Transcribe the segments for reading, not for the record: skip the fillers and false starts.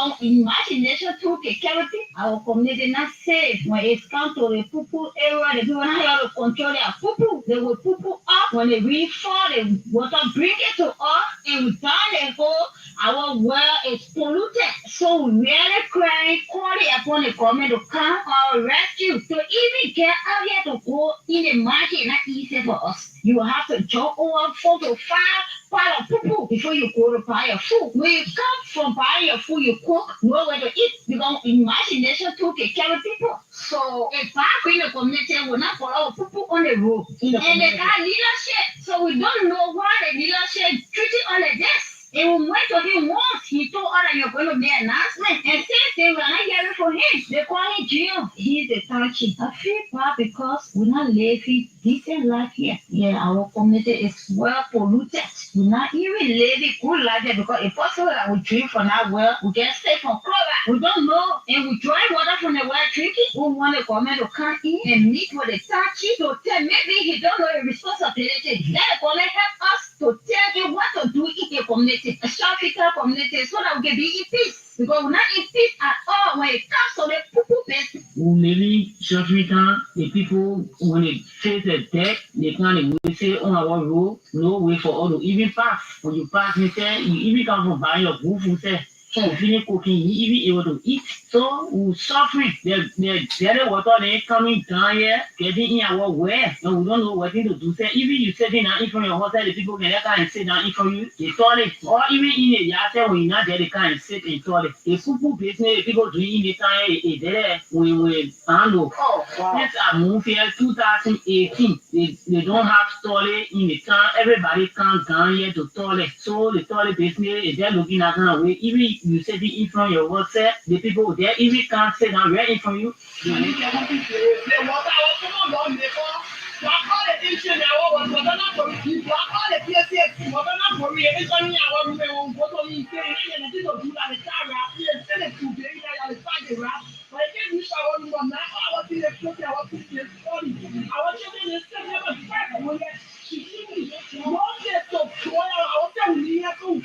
Because imagination too security, our community not safe. When it's come to the poo area, the people not here to control their poo. They will poo up. When they really fall, the water bring it to us, and we turn the hole. Our well is polluted. So we really crying, calling upon the government to come or rescue. To even get out here to go in the market, not easy for us. You will have to jump over 4 to 5 pile of poo before you go to buy your food. When you come from buying your food, you cook, nowhere to eat. Because imagination took care of people. So if I in the community will not follow poo on the road. And they got leadership. So we don't know why the leadership treated all of this. And we went to him once. He told us that you're going to be an announcement. And since they were not hearing from him, they call him Jim. He's the touchy. I feel bad because we're not living decent life here. Yeah, our community is well polluted. We're not even living good life here because it's possible that we drink from that well, we get sick from chloride. We don't know. And we dry water from the well drinking. We want the government to come in and meet with the touchy to tell maybe he don't know the responsibility. Let the government help us to tell him what to do in the community, a South African community, so that we can be in peace. Because we're not in peace at all when it comes to the poo business. Maybe South Africa, the people, when they face the death, they can't say on our road, no way for all to even pass. When you pass, you say, you even come from buying your food, say, you finish cooking, you even able to eat. So we're suffering. The dirty water they coming down here, getting in our well, and we don't know what to do. Say, even you sitting down in front of your hotel, the people can come and sit down in front of you, they toilet. Or even in the yard, when you're not there, they come and sit in toilet. The football business, the people doing in the time, is there when we handle. Since I moved here 2018, they don't have toilet in the town. Everybody comes down here to toilet. So the toilet business is there looking at kind of way. Even you sitting in front of your hotel, the people there even can't sit down right in front of you. The water was on the floor. I call the ancient hour, but not for you. I call the PSS, but not for me. It's only our women who go to me and I did not do that. The car rap, and send it to the fight rap. But I can't wish I was not. I was in the floor, I was in the story. I was in the same never fight. She didn't get so cool. I was telling you, I was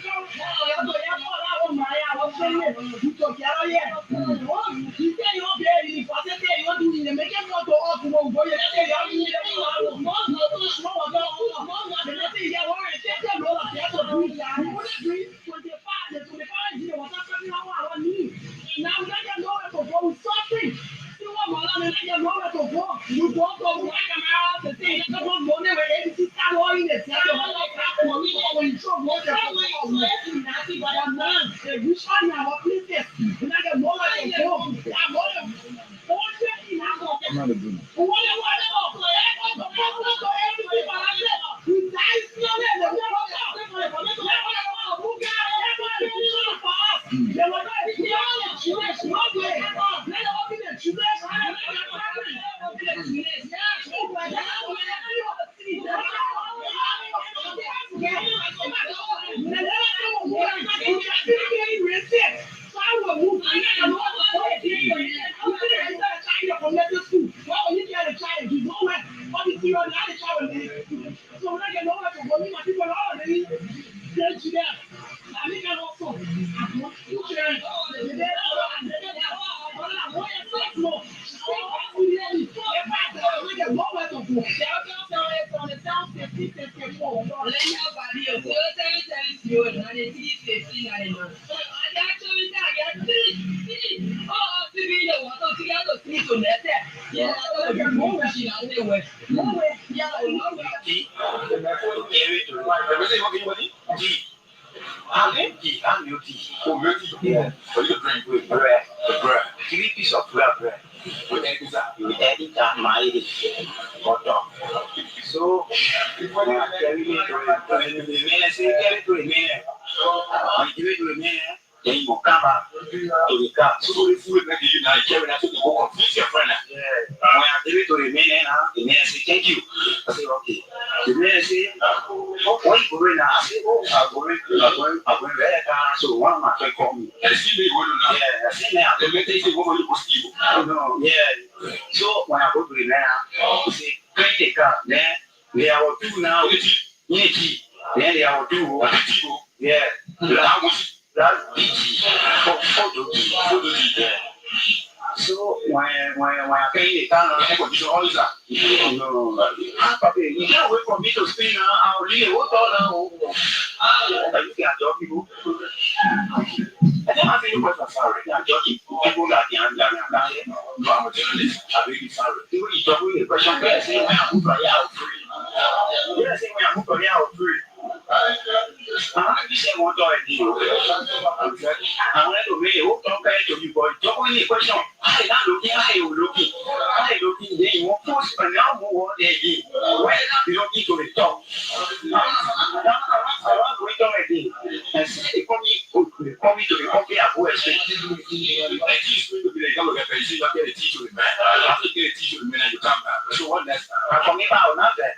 then you come back to the car. So the food that you now carry out to the book of your friend. When I give it to the man, the man say thank you. I say okay. The man say, what you going now? I say, I'm going very far. So one of my friends called me. I see me going now. Yeah, I see now. The man say what you post you. No, yeah. So when I go to the man, I say, bring the car. Then they are two now. Then they are two. Yeah. That's BG. Photo there. So when I pay the town on condition all that, you can't wait for me to spin now. I'll leave what all now. You can talk people. I don't have any question. Sorry, I'm joking. People that can no, I'm a journalist. I'm really sorry. People you talk with the question, they say when I move right out free. They say when I move right out free. You say one door again. I wanted to make a whole compare to you, but don't only question. I not looking, I looking, then you won't force but now move on again. Why not be looking to the top? I want to return again. And say they come to the company at Weah. I teach you to be the government, but you get a teacher with me. After you get a teacher with me, you come back. So what next? I'm coming out now that.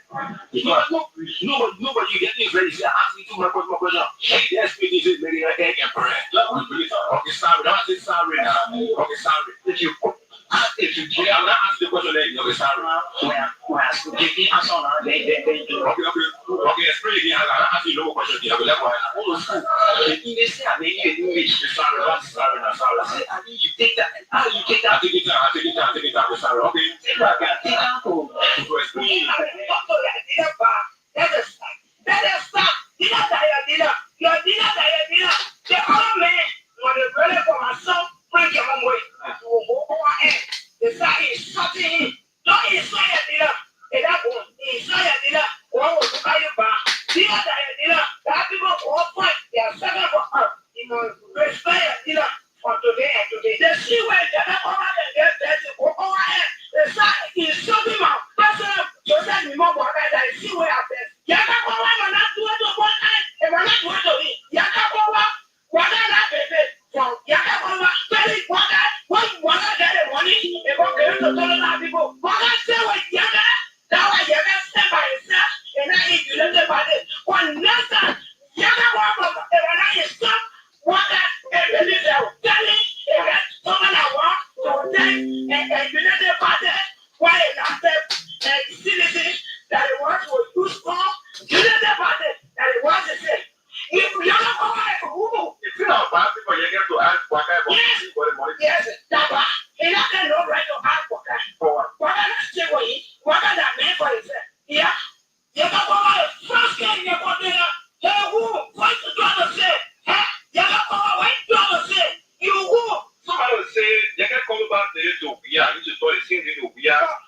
Nobody you get me ready. Ask me too much question. Yes, we need to make it egg and bread. Okay, sorry. Don't say sorry now. Okay, sorry. If you I'm not asking the question again. Okay, sorry. When I speak, if you answer on they do. Okay, explain again. I'm not asking no question again. If you say I mean you make sorry. I say I mean you take that. How do you take that? I take it out. Sorry. Okay. Take that. To explain. That is stop. Your dinner. The other man, when they ready for myself, bring him away. The side is shutting him. Don't inside a dinner. And that one, inside a dinner, one will buy you back. Dinner. That people all fight. They are seven for her. Respect a dinner for today and today. They see where they're not over and get dirty for all ahead. The side is shutting him out. That's it. So that you know what I see where I best.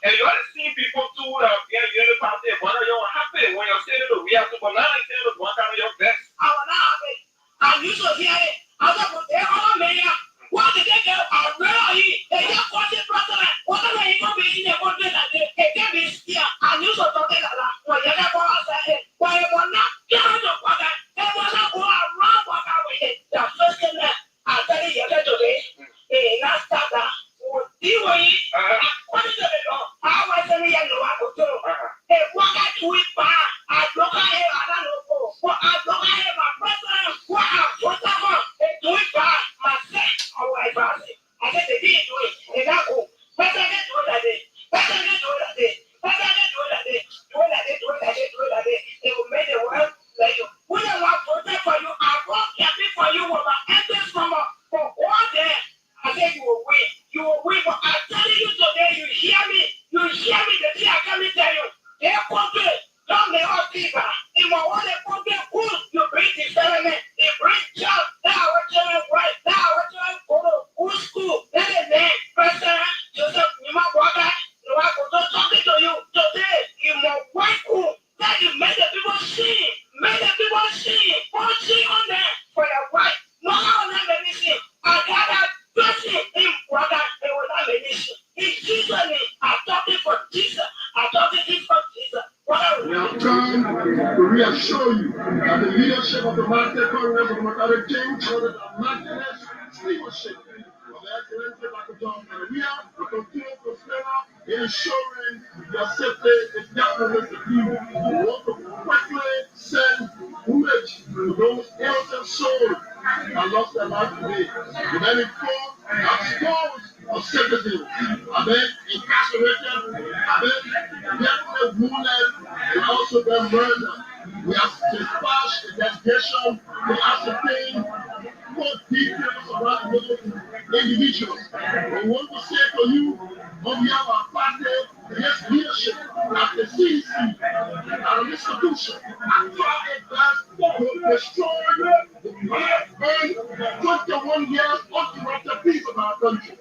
And you are seeing people too that are getting party, but you're happy when you're saying we have to go now and say one time your best. I was not happy. I used to hear it. I was like, they are man. What did they get? I really, they just want it, brother. What are they going to be in the country that they can't be here? I used to talk like that. Well, you got to go outside. Why you want not get on the water? They want to go around water with it. The first thing that I tell you today, not start that. What is it? I was telling you, I go to. Hey, what I do it by? I don't have. I don't know. What I don't have my president. What I put them on. They do it by myself. How I pass it. I said they didn't do it. They got go. Better than do it that day. Better than do it that day. Better than do it that day. Do it that day. Do it that day. Do it that day. They will make the world like you. We don't want to protect for you. I won't get it for you with my endless summer for one day. I said you will win. You will win. But I'm telling you today, you hear me. You hear me. The thing I can't tell you. They compare. Don't they all people. If I want to compare who you bring the settlement, they bring job. Now we're telling right. Now we're telling go to who's school. Then the name, President Joseph, you might walk out. You are talking to you today. You must white cool. Then you make the people see. Make the people see. Put see on there for your right. No, let me see. I got that. In brother, they will not be issue. In Jesus' name, I'm talking for Jesus. I'm talking for Jesus. We have come to reassure you that the leadership of the Market Congress of Democratic Change for the Martinez stewardship of the Excellency Dr. John Weah will continue to stand up ensuring your safety is definitely secure. We want to quickly send homage to those innocent souls that lost their life today. We then inform that scores of citizens have been incarcerated, have been definitely wounded, and also been murdered. We have dispatched a delegation to ascertain what not looking individuals. We want to say to you, on behalf of our party, this leadership at the CDC, our institution, and try its best to destroy the 21 years uninterrupted peace of our country.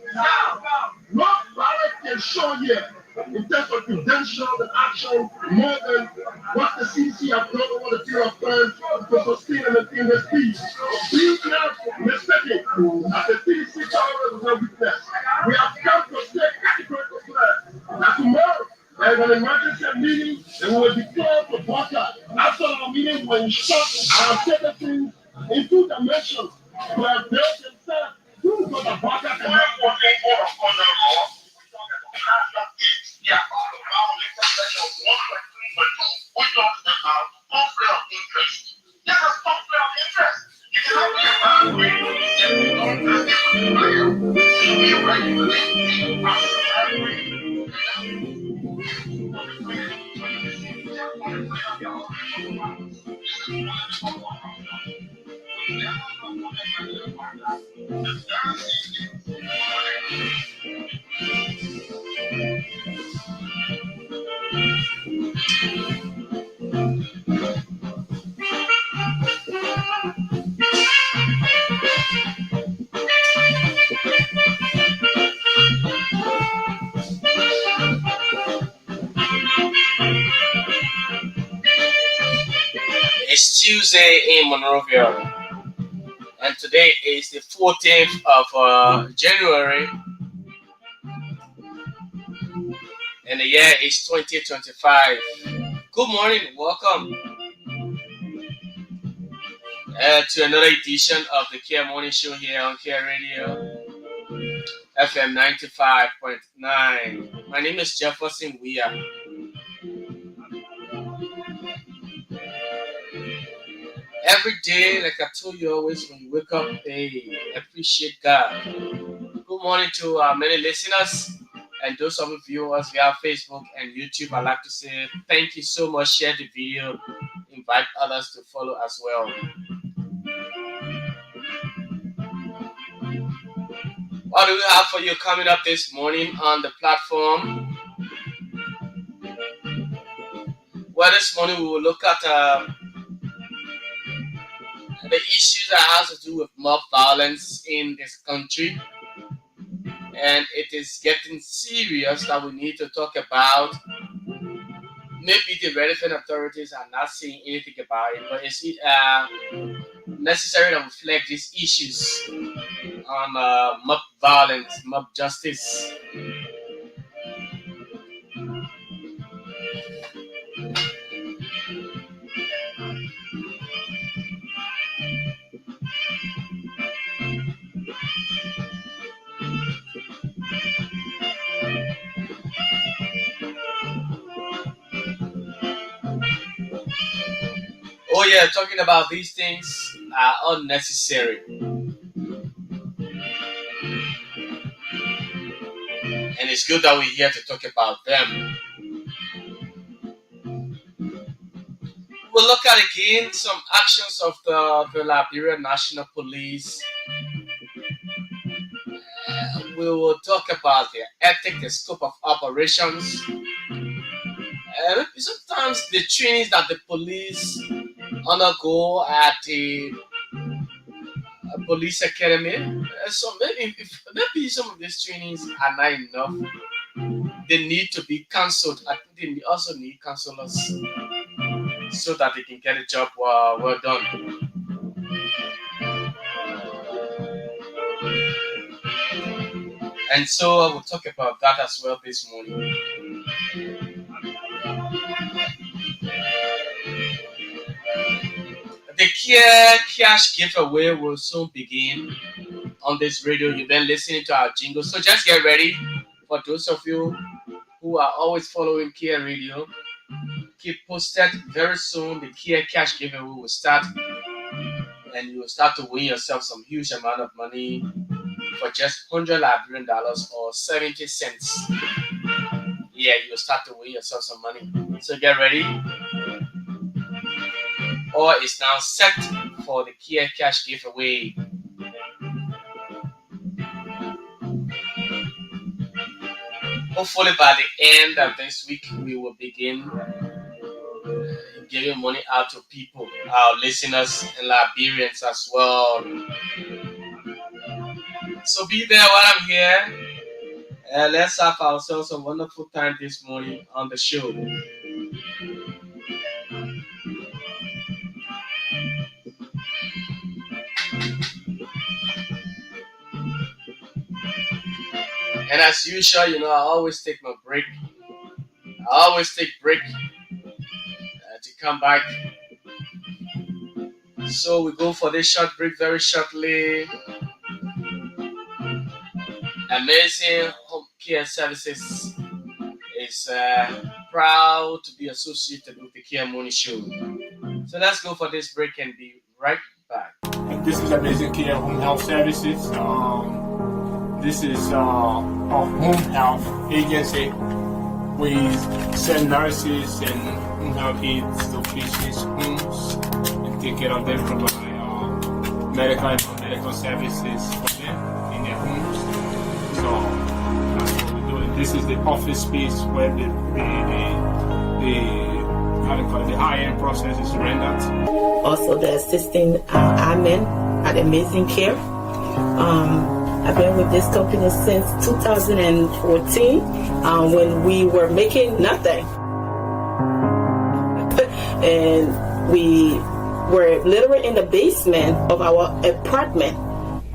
Not violence can show yet in terms of credentials and action more than what the CDC have done over the period of time to sustain and maintain this peace. Please not mistake it as the CDC tolerance is no weakness. We have come to stay categorical clear that tomorrow there is an emergency meeting and we will declare to boycott. After our meeting, we will instruct our citizens in two dimensions to have built themselves to the boycott and not working for a corner law. Yeah, all the violated section 1.3.2, which talks about conflict of interest. This is conflict of interest. You cannot be evaluated if you don't have the material. So be ready to leave It's Tuesday in Monrovia, and today is the 14th of January, and the year is 2025. Good morning, welcome to another edition of the Kear Morning Show here on Kear Radio, FM 95.9. My name is Jefferson, Weah. Every day, like I told you always, when you wake up, hey, appreciate God. Good morning to many listeners and those of you viewers via Facebook and YouTube. I'd like to say thank you so much. Share the video, invite others to follow as well. What do we have for you coming up this morning on the platform? Well, this morning we will look at the issues that has to do with mob violence in this country, and it is getting serious that we need to talk about. Maybe the relevant authorities are not saying anything about it, but it's necessary to reflect these issues on mob violence, mob justice. Oh yeah, talking about these things are unnecessary. And it's good that we're here to talk about them. We'll look at again some actions of the Liberian National Police. We will talk about their ethics, the scope of operations. And sometimes the trainings that the police undergo at the police academy. So maybe some of these trainings are not enough. They need to be cancelled. I think they also need counselors so that they can get a job well done. And so I will talk about that as well this morning. The Kear cash giveaway will soon begin on this radio. You've been listening to our jingle, so just get ready. For those of you who are always following Kear Radio, keep posted. Very soon the Kear cash giveaway will start, and you will start to win yourself some huge amount of money for just $100 Liberian or 70 cents. Yeah, you'll start to win yourself some money. So get ready. Or it's now set for the Kear cash giveaway. hopefully by the end of this week, we will begin giving money out to people, our listeners and Liberians as well. So be there while I'm here. Let's have ourselves a wonderful time this morning on the show. And as usual, I always take my break. I always take break to come back. So we go for this short break very shortly. Amazing Home Care Services is proud to be associated with the Kear Money Show. So let's go for this break and be right back. This is Amazing Kear Home Health Services. This is a home health agency. We send nurses and home health aides to patients' homes and take care of them, provide medical and non-medical services for them in their homes. So that's what we're doing. This is the office space where the high-end process is rendered. Also the assisting admin at Amazing Kear. I've been with this company since 2014 when we were making nothing. And we were literally in the basement of our apartment.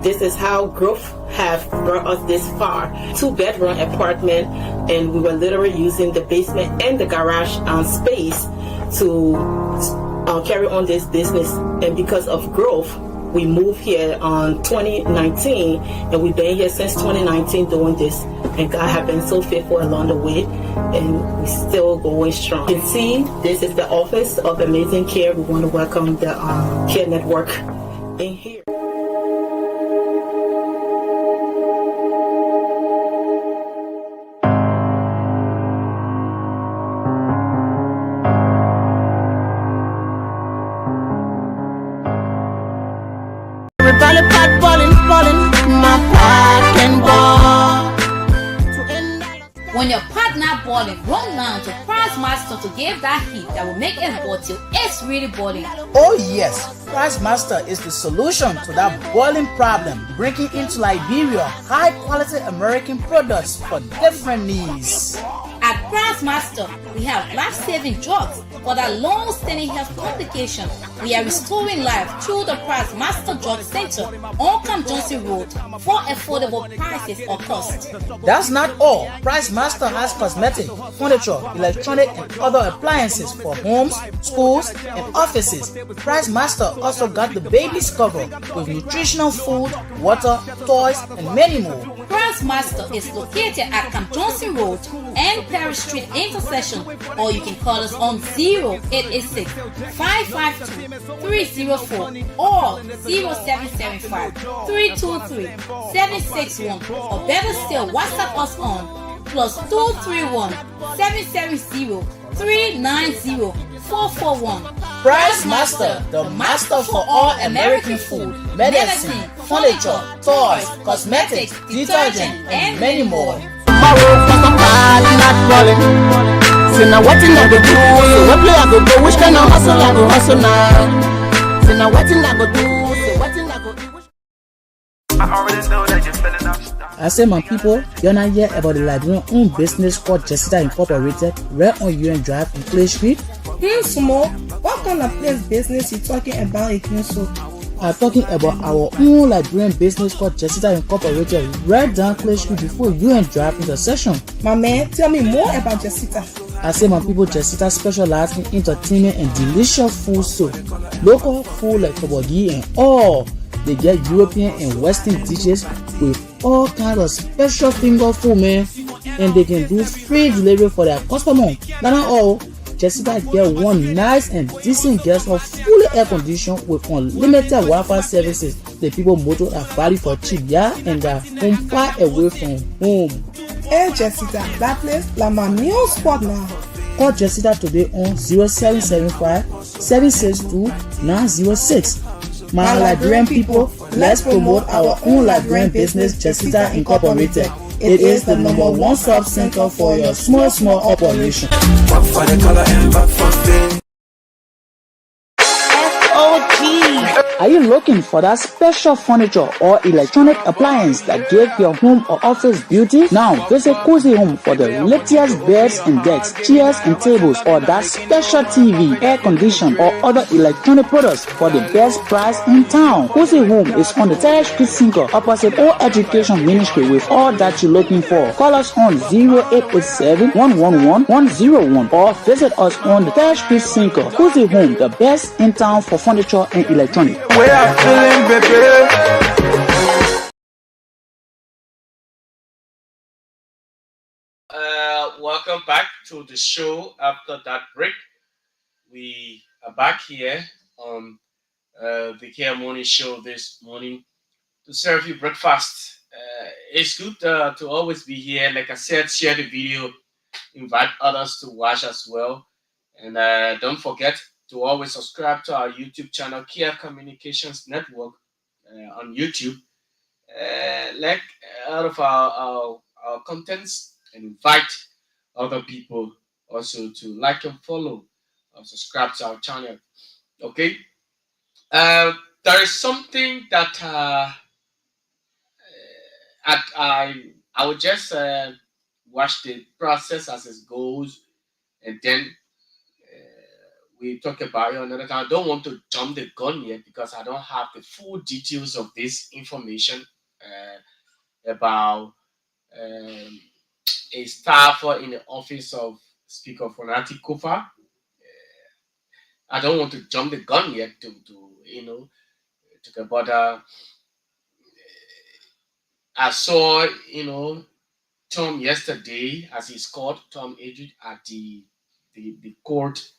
This is how growth have brought us this far. 2-bedroom apartment, and we were literally using the basement and the garage space to carry on this business. And because of growth, we moved here on 2019, and we've been here since 2019 doing this. And God has been so faithful along the way, and we're still going strong. You can see this is the office of Amazing Kear. We want to welcome the Care Network in here. When your partner boiling, run down to Price Master to give that heat that will make it boil till it's really boiling. Oh yes, Price Master is the solution to that boiling problem, bringing into Liberia high-quality American products for different needs. At Price Master, we have life-saving drugs for that long-standing health complication. We are restoring life through the Price Master Drug Center on Camp Johnson Road for affordable prices or cost. That's not all. Price Master has cosmetic, furniture, electronic, and other appliances for homes, schools, and offices. Price Master also got the babies covered with nutritional food, water, toys, and many more. Price Master is located at Camp Johnson Road and Perry Street intersection, or you can call us on 0886 552 304 or 0775 323 761, or better still WhatsApp us on +231 770 390 441. Price Master, the master for all American food, medicine, furniture, toys, cosmetics, detergent, and many more. So now what I go do? So what play I go go? Which kind of hustle I go hustle now? So now what I go do? So what I go do? I already know that you're feeling up. I say my people, you're not hear about the Liberian owned business called Jefferson Incorporated, right on UN Drive in Clay Street. Small. What kind of place business you talking about again? So I'm talking about our own Liberian business called Jefferson Incorporated, right down Clay Street before UN Drive intersection. My man, tell me more about Jessica. I say my people, Jessica specializes in entertainment and delicious food soup. Local food like kabagi and all. They get European and Western dishes with all kinds of special finger food, man. And they can do free delivery for their customers. Not all. Jessica get one nice and decent guest house fully air conditioned with unlimited Wi-Fi services. The people motor are value for cheap, yeah, and they're home far away from home. Hey Jessica, that place like my new spot now. Call Jessica today on 0775 762 906. My Liberian people, let's promote our own Liberian business, Jessica Incorporated. It is the number one sub center for your small operation. Are you looking for that special furniture or electronic appliance that give your home or office beauty? Now visit Cozy Home for the latest beds and decks, chairs and tables, or that special TV, air condition, or other electronic products for the best price in town. Cozy Home is on the 3rd Street Sinker opposite All Education Ministry with all that you're looking for. Call us on 0887-111-101 or visit us on the 3rd Street Sinker. Cozy Home, the best in town for furniture and electronics. Weah feeling, baby. Welcome back to the show. After that break, we are back here on the Kear Morning Show this morning to serve you breakfast. It's good to always be here. Like I said, share the video, invite others to watch as well, and don't forget to always subscribe to our YouTube channel, Kear Communications Network, on YouTube. Like out of our contents, and invite other people also to like and follow or subscribe to our channel. Okay. There is something that I would just watch the process as it goes, and then we talk about it another time. I don't want to jump the gun yet because I don't have the full details of this information about a staffer in the office of Speaker Fonati Kofa. I don't want to jump the gun yet to talk about. I saw Tom yesterday as he's called Tom Edred at the court,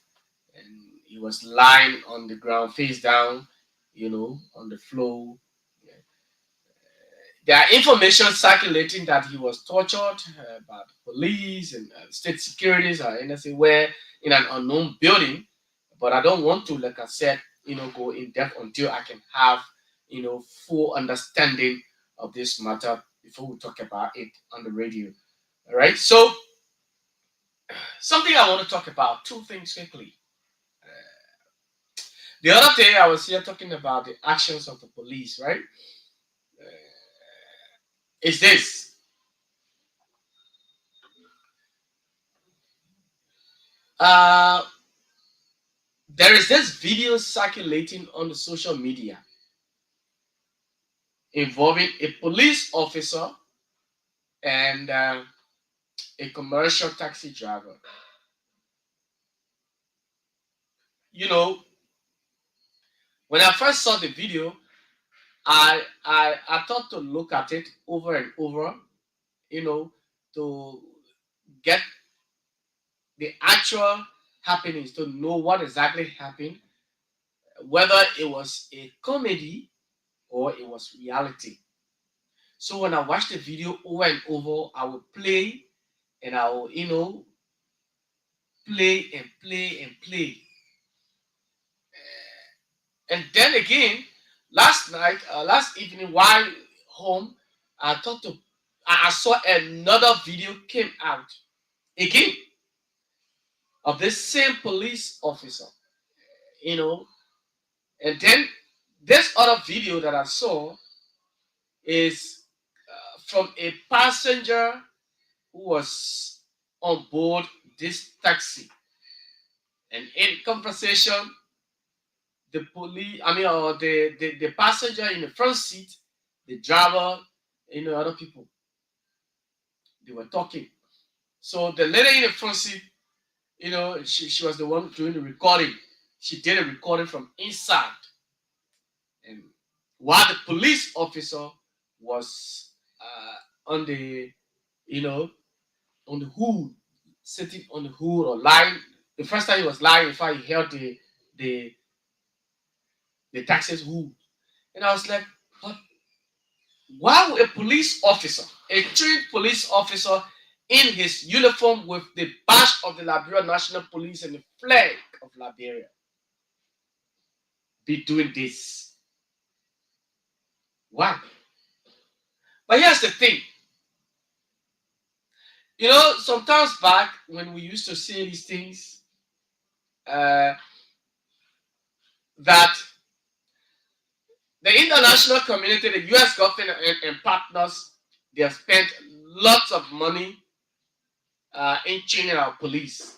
and he was lying on the ground face down, on the floor. There are information circulating that he was tortured by the police and state securities or NSA where in an unknown building. But I don't want to, like I said, go in depth until I can have, full understanding of this matter before we talk about it on the radio. All right. So something I want to talk about, two things quickly. The other day I was here talking about the actions of the police, right? Is this. There is this video circulating on the social media involving a police officer and a commercial taxi driver. When I first saw the video, I thought to look at it over and over, to get the actual happenings, to know what exactly happened, whether it was a comedy or it was reality. So when I watch the video over and over, I will play and I will, play and play and play. And then again, last evening while home, I saw another video came out again of this same police officer, and then this other video that I saw is from a passenger who was on board this taxi, and in conversation, the the passenger in the front seat, the driver, other people, they were talking. So the lady in the front seat, she was the one doing the recording. She did a recording from inside, and while the police officer was on the, on the hood, sitting on the hood or lying. The first time he was lying, in fact, he held the taxi's hood, and I was like, "But why would a police officer, a trained police officer in his uniform with the badge of the Liberia National Police and the flag of Liberia, be doing this? Why?" But here's the thing. You know, sometimes back when we used to say these things, that the international community, the U.S. government and partners, they have spent lots of money in training our police.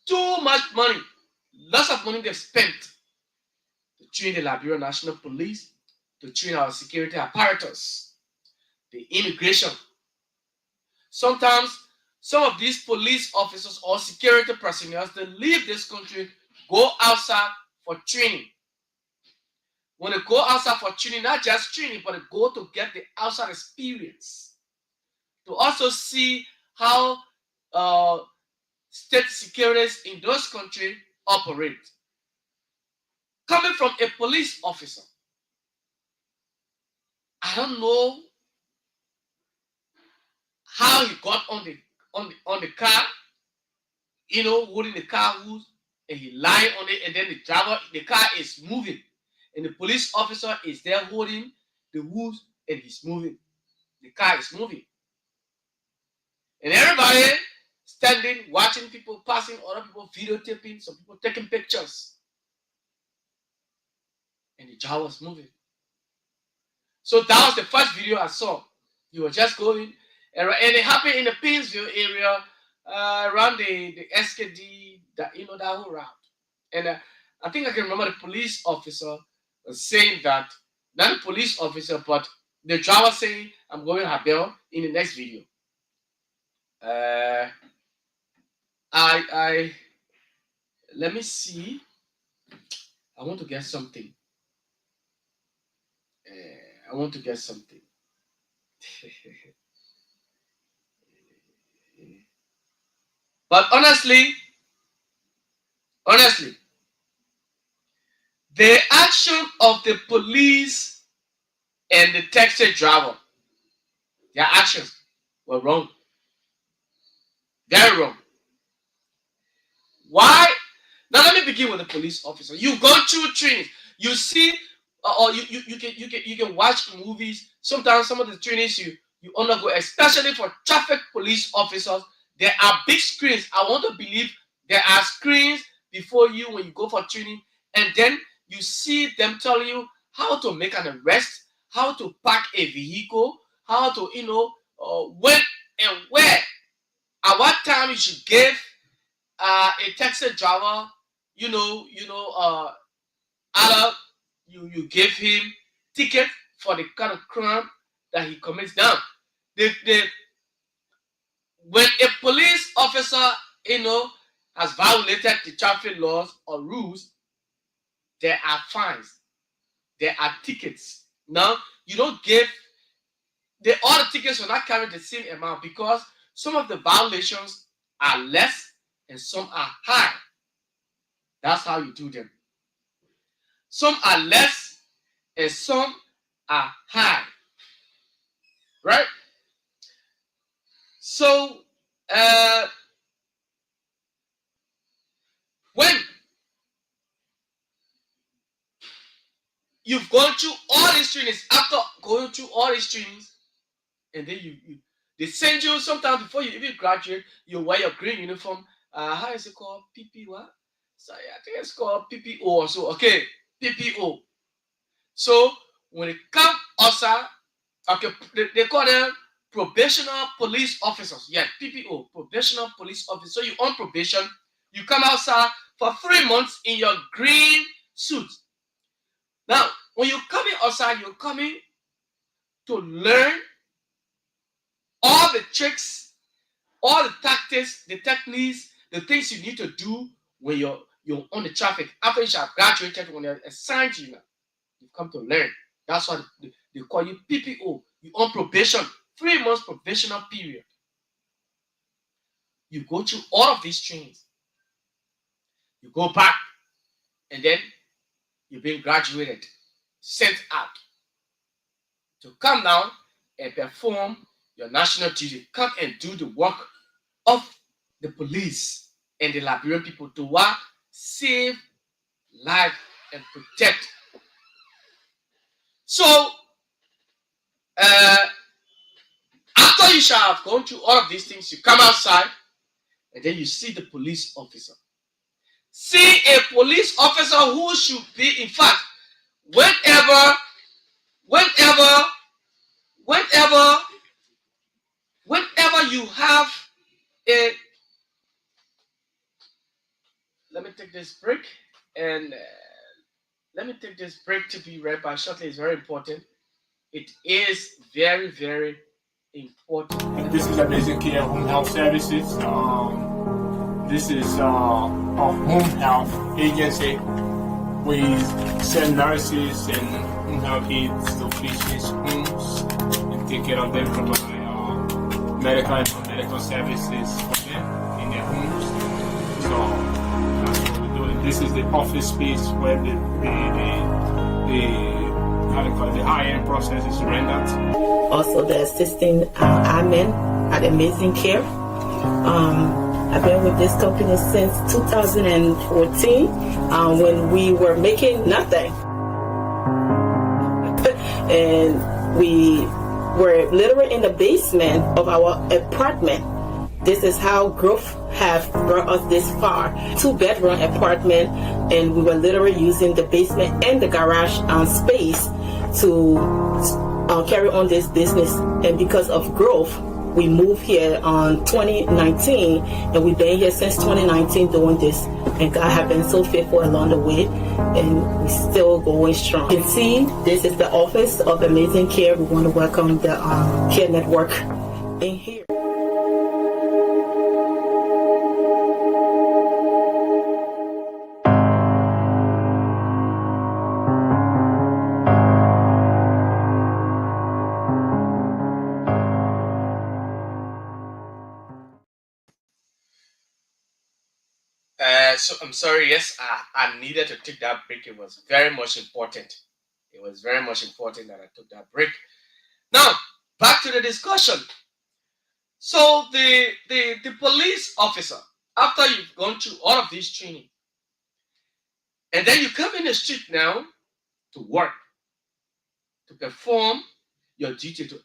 Too much money. Lots of money they've spent to train the Liberian National Police, to train our security apparatus, the immigration. Sometimes some of these police officers or security personnel, they leave this country, go outside for training. When they go outside for training, not just training, but they go to get the outside experience, to also see how state securities in those countries operate. Coming from a police officer, I don't know how he got on the car, you know, holding the car wheels, and he lying on it, and then the car is moving, and the police officer is there holding the wheels, and he's moving. The car is moving, and everybody standing, watching people passing, other people videotaping, some people taking pictures, and the car was moving. So that was the first video I saw. He was just going, and it happened in the Painesville area, around the SKD, that whole route. And I think I can remember the police officer saying that, not the police officer, but the driver saying, "I'm going to Habel in the next video." Let me see. I want to get something. But honestly, the action of the police and the taxi driver, their actions were wrong. Very wrong. Why? Now let me begin with the police officer. You go through trainings. You see, or you can watch movies. Sometimes some of the trainings you undergo, especially for traffic police officers, there are big screens. I want to believe there are screens before you when you go for training, and then you see them telling you how to make an arrest, how to park a vehicle, how to when and where, at what time you should give a taxi driver, either you give him ticket for the kind of crime that he commits. Now, when a police officer, has violated the traffic laws or rules, there are fines, there are tickets. Now, you don't give all the tickets will not carry the same amount, because some of the violations are less and some are high. That's how you do them. Some are less and some are high. Right? So, when you've gone through all these trainings, after going through all these trainings, and then they send you, sometimes before you even graduate, you wear your green uniform. How is it called? PP what? So I think it's called PPO or so. Okay, PPO. So when it comes outside, okay, they call them probational police officers. Yeah, PPO, probational police officer. So you on probation, you come outside for 3 months in your green suit. Now, when you're coming outside, you're coming to learn all the tricks, all the tactics, the techniques, the things you need to do when you're on the traffic. After you have graduated, when they're assigned you now, you've come to learn. That's why they call you PPO. You're on probation, 3 months probational period. You go through all of these trainings. You go back, and then you've been graduated, sent out to come down and perform your national duty. Come and do the work of the police and the Liberian people to save life and protect. So, After you shall have gone through all of these things, you come outside and then you see the police officer. See a police officer who should be, in fact, whenever you have a, let me take this break and let me take this break to be read by shortly. It's very important. It is very, very important. And this is Amazing Kear Home Health Services. This is a home health agency. We send nurses and home health aides to patients' homes and take care of them, provide medical and non-medical services for them in their homes. So that's what we're doing. This is the office space where the high-end process is rendered. Also, the assisting admin at Amazing Kear. I've been with this company since 2014 when we were making nothing. And we were literally in the basement of our apartment. This is how growth have brought us this far. 2-bedroom apartment, and we were literally using the basement and the garage space to carry on this business. And because of growth, we moved here on 2019, and we've been here since 2019 doing this. And God has been so faithful along the way, and we're still going strong. You can see this is the office of Amazing Kear. We want to welcome the Kear Network in here. So I'm sorry. Yes, I needed to take that break. It was very much important. It was very much important that I took that break. Now, back to the discussion. So the police officer, after you've gone through all of this training, and then you come in the street now to work, to perform your duty, to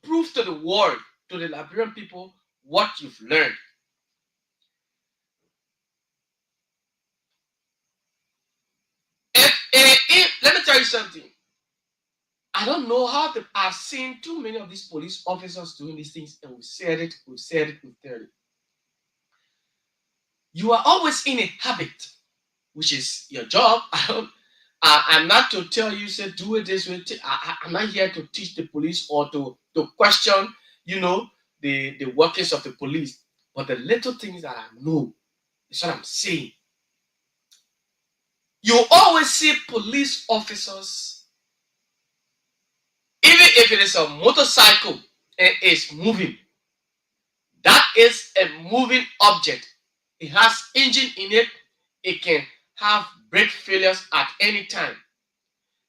prove to the world, to the Liberian people, what you've learned. Let me tell you something. I don't know how I've seen too many of these police officers doing these things, and we've said it. You are always in a habit, which is your job. I'm not to tell you, say, do it this way. I'm not here to teach the police or to question, the workings of the police. But the little things that I know is what I'm saying. You always see police officers, even if it is a motorcycle and it's moving. That is a moving object. It has engine in it. It can have brake failures at any time.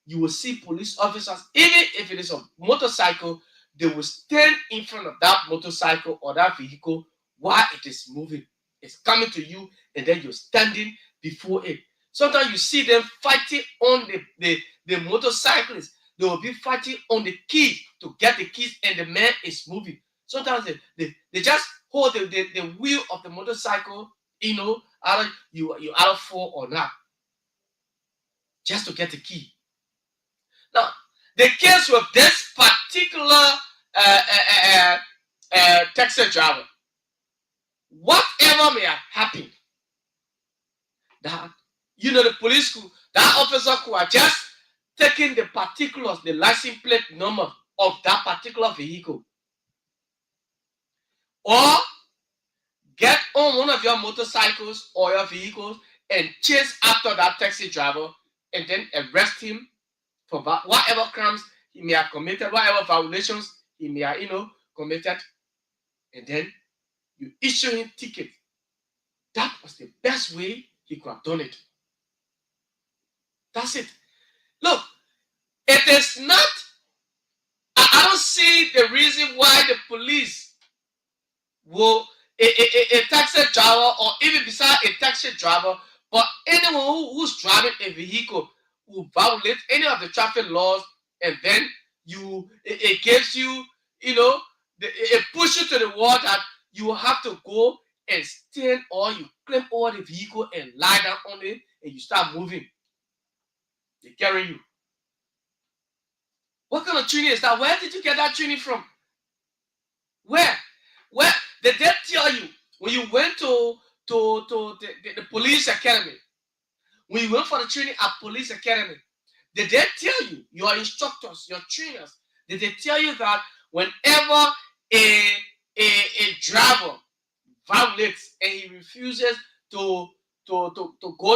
You will see police officers, even if it is a motorcycle, they will stand in front of that motorcycle or that vehicle while it is moving. It's coming to you, and then you're standing before it. Sometimes you see them fighting on the motorcyclist. They will be fighting on the key to get the keys, and the man is moving. Sometimes they just hold the wheel of the motorcycle, either you either fall or not, just to get the key. Now, the case with this particular taxi driver, whatever may have happened, that the police could, that officer could have just taken the particulars, the license plate number of that particular vehicle, or get on one of your motorcycles or your vehicles and chase after that taxi driver and then arrest him for whatever crimes he may have committed, whatever violations he may have, committed, and then you issue him ticket. That was the best way he could have done it. That's it. Look, it is not, I don't see the reason why the police will, a taxi driver, or even beside a taxi driver, but anyone who's driving a vehicle will violate any of the traffic laws, and then it gives you, it push you to the wall that you will have to go and stand or you climb over the vehicle and lie down on it and you start moving. They carry you. What kind of training is that? Where did you get that training from? Where? Where did they tell you when you went to the police academy? When you went for the training at police academy, did they tell you, your instructors, your trainers, did they tell you that whenever a driver violates and he refuses to go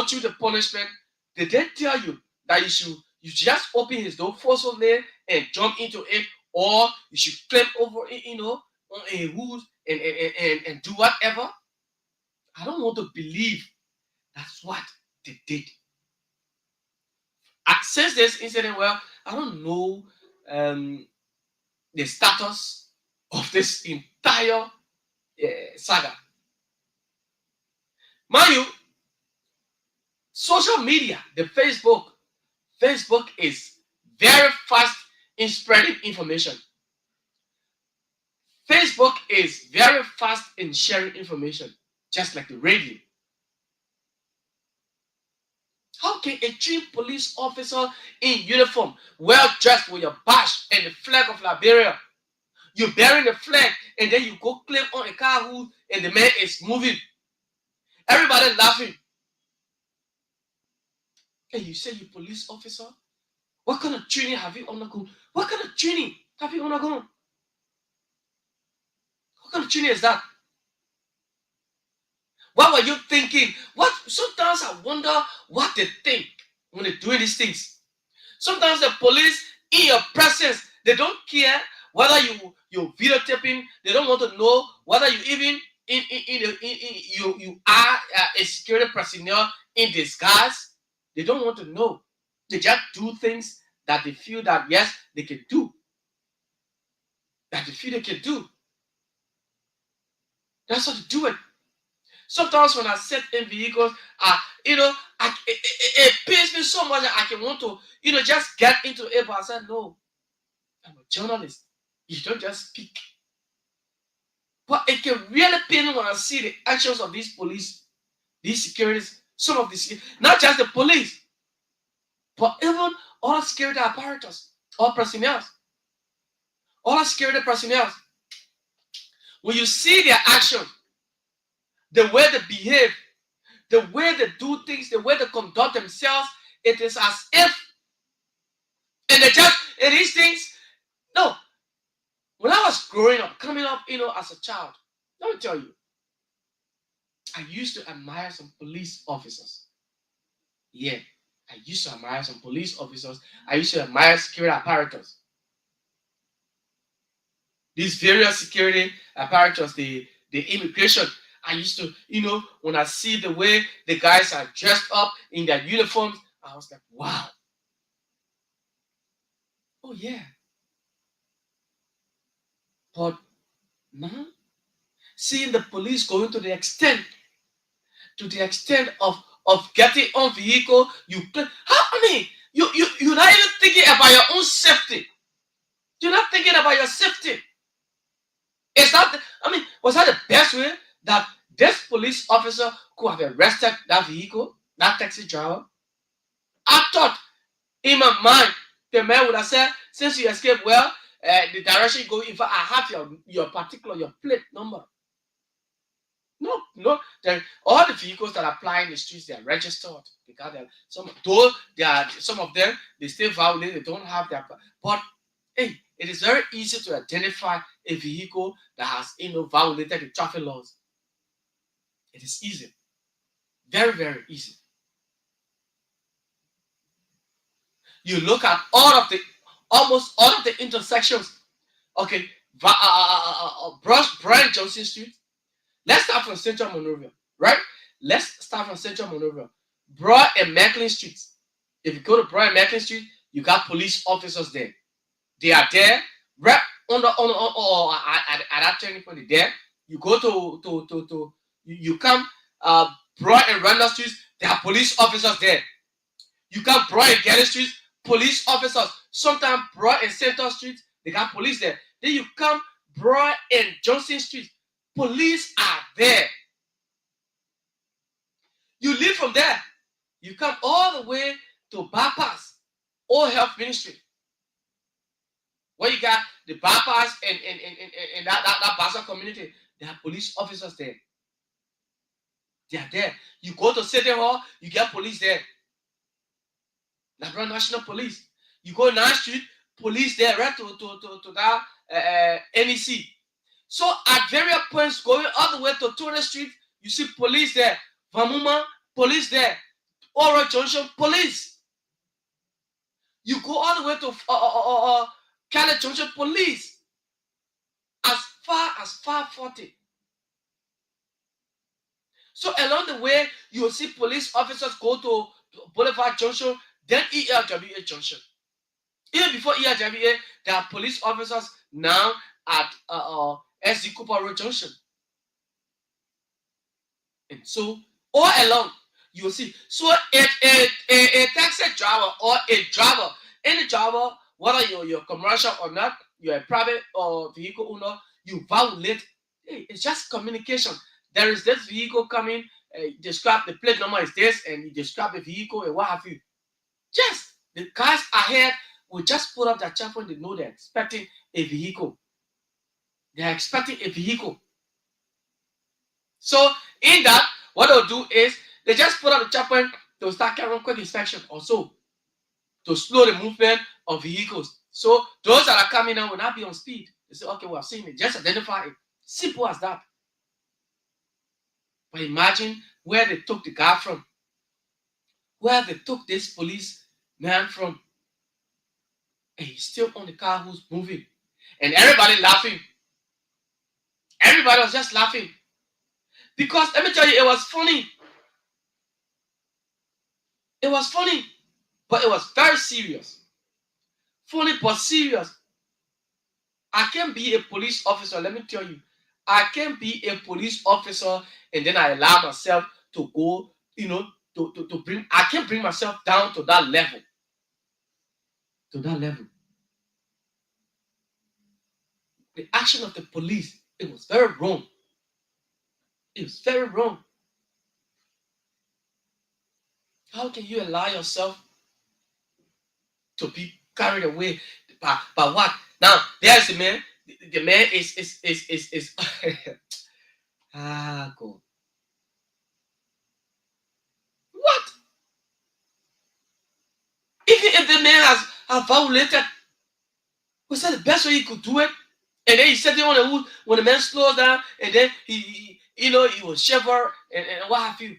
through the punishment, did they tell you that you just open his door forcefully and jump into it, or you should climb over it, on a hood and do whatever? I don't want to believe that's what they did. Since this incident, well, I don't know the status of this entire saga. Mind you, social media, the Facebook is very fast in spreading information. Facebook is very fast in sharing information, just like the radio. How can a trained police officer in uniform, well dressed with your badge and the flag of Liberia, you're bearing the flag and then you go climb on a car hood and the man is moving, everybody laughing, and you say you're a police officer? What kind of training have you undergone? What kind of training have you undergone? What kind of training is that? What were you thinking? Sometimes I wonder what they think when they're doing these things. Sometimes the police, in your presence, they don't care whether you're videotaping. They don't want to know whether you even you are a security personnel in disguise. They don't want to know. They just do things that they feel that yes, they can do. That they feel they can do. That's how they do it. Sometimes when I sit in vehicles, it pains me so much that I can want to, just get into it. But I said, no, I'm a journalist. You don't just speak. But it can really pain me when I see the actions of these police, these securities, some of these, not just the police, but even all security apparatus, all personnel, all security personnel. When you see their actions, the way they behave, the way they do things, the way they conduct themselves, it is as if, and these things, no. When I was growing up, coming up, as a child, let me tell you, I used to admire some police officers. Yeah, I used to admire some police officers. I used to admire security apparatus. These various security apparatus, the immigration. I used to, when I see the way the guys are dressed up in their uniforms, I was like, wow. Oh, yeah. But now, seeing the police going to the extent of getting on vehicle, you're not even thinking about your own safety. You're not thinking about your safety. Was that the best way that this police officer could have arrested that vehicle, that taxi driver? I thought in my mind, the man would have said, since you escaped, well, the direction you go, in fact, I have your plate number. No, all the vehicles that are plying the streets, they are registered. Because some of them, they still violate, they don't have their, but hey, it is very easy to identify a vehicle that has violated the traffic laws. It is easy. Very, very easy. You look at almost all of the intersections. Okay, Brian Johnson Street. Let's start from Central Monrovia, right? Let's start from Central Monrovia. Broad and Macklin Streets. If you go to Broad and Macklin Street, you got police officers there. They are there, right at that turning point. There, you go to you come Broad and Randall Streets. There are police officers there. You come Broad and Galley Streets, police officers. Sometimes Broad and Center Streets, they got police there. Then you come Broad and Johnson Street, police are there. You leave from there, you come all the way to bypass Old Health Ministry, where you got the bypass and that Basel community. There are police officers there. They are there. You go to City Hall, you get police there. National Police. You go 9th Street, police there, right to that NEC. So at various points going all the way to 200th Street, you see police there. Vamuma, police there. Oral Junction, police. You go all the way to Cali Junction, police. As far as 540. So along the way, you will see police officers go to Boulevard Junction, then ELWA Junction. Even before ELWA, there are police officers now at SD Cooper Road Junction. And so all along, you will see. So a taxi driver or a driver, any driver, whether you're commercial or not, you're a private or vehicle owner, you violate. Hey, it's just communication. There is this vehicle coming, describe the plate number is this, and you describe the vehicle and what have you. Just the cars ahead will just put up their checkpoint. They know they're expecting a vehicle. They're expecting a vehicle. So in that, what they'll do is they just put up the checkpoint to start carrying quick inspection also to slow the movement of vehicles. So those that are coming out will not be on speed. They say, okay, we have seen it. Just identify it. Simple as that. But imagine where they took the guy from. Where they took this police man from. And he's still on the car who's moving. And everybody laughing. Everybody was just laughing. Because let me tell you, it was funny. It was funny. But it was very serious. Funny but serious. I can't be a police officer, let me tell you. I can't be a police officer and then I allow myself to go, to bring, I can't bring myself down to that level. To that level. The action of the police, it was very wrong. It was very wrong. How can you allow yourself to be carried away by what? Now, there's the man. The man is God. What? Even if the man has violated, was that the best way he could do it? And then he said on the wood when the man slows down, and then he will shiver and what have you.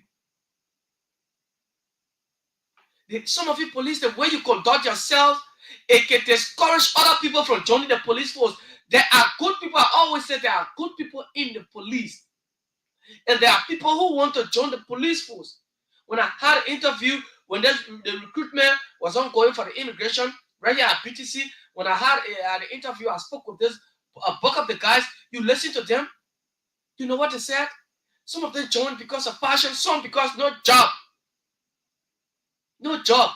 Some of you police, the way you conduct yourself, it can discourage other people from joining the police force. There are good people. I always say there are good people in the police. And there are people who want to join the police force. When I had an interview, when the recruitment was ongoing for the immigration, right here at BTC, when I had an interview, I spoke with a bulk of the guys. You listen to them. You know what they said? Some of them joined because of passion, some because no job. No job.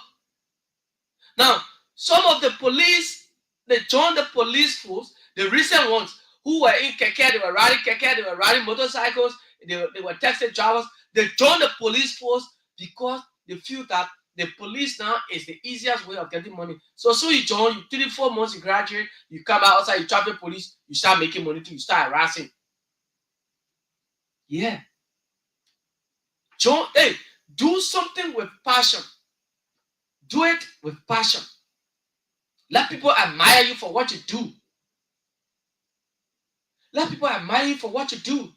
Now, some of the police, they joined the police force, the recent ones who were in Kear, they were riding motorcycles, they were taxi drivers. They joined the police force because they feel that the police now is the easiest way of getting money. So you join, you 3-4 months, you graduate, you come outside, you traffic police, you start making money too, you start harassing. Yeah. Join, hey, do something with passion. Do it with passion. Let people admire you for what you do. Let people admire you for what you do.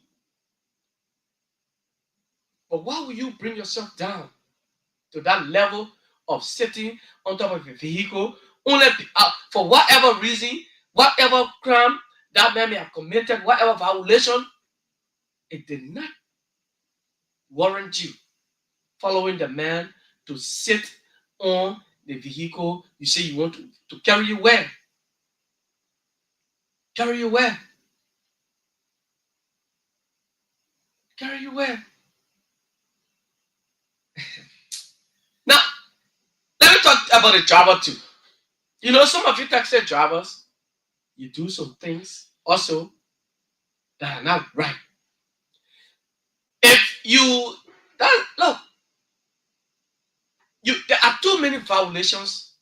But why will you bring yourself down to that level of sitting on top of a vehicle only for whatever reason, whatever crime that man may have committed, whatever violation? It did not warrant you following the man to sit on the vehicle. You say you want to carry you where? Carry you where? Carry you where? Now, let me talk about the driver too. You know, some of you taxi drivers, you do some things also that are not right. If you look, there are too many violations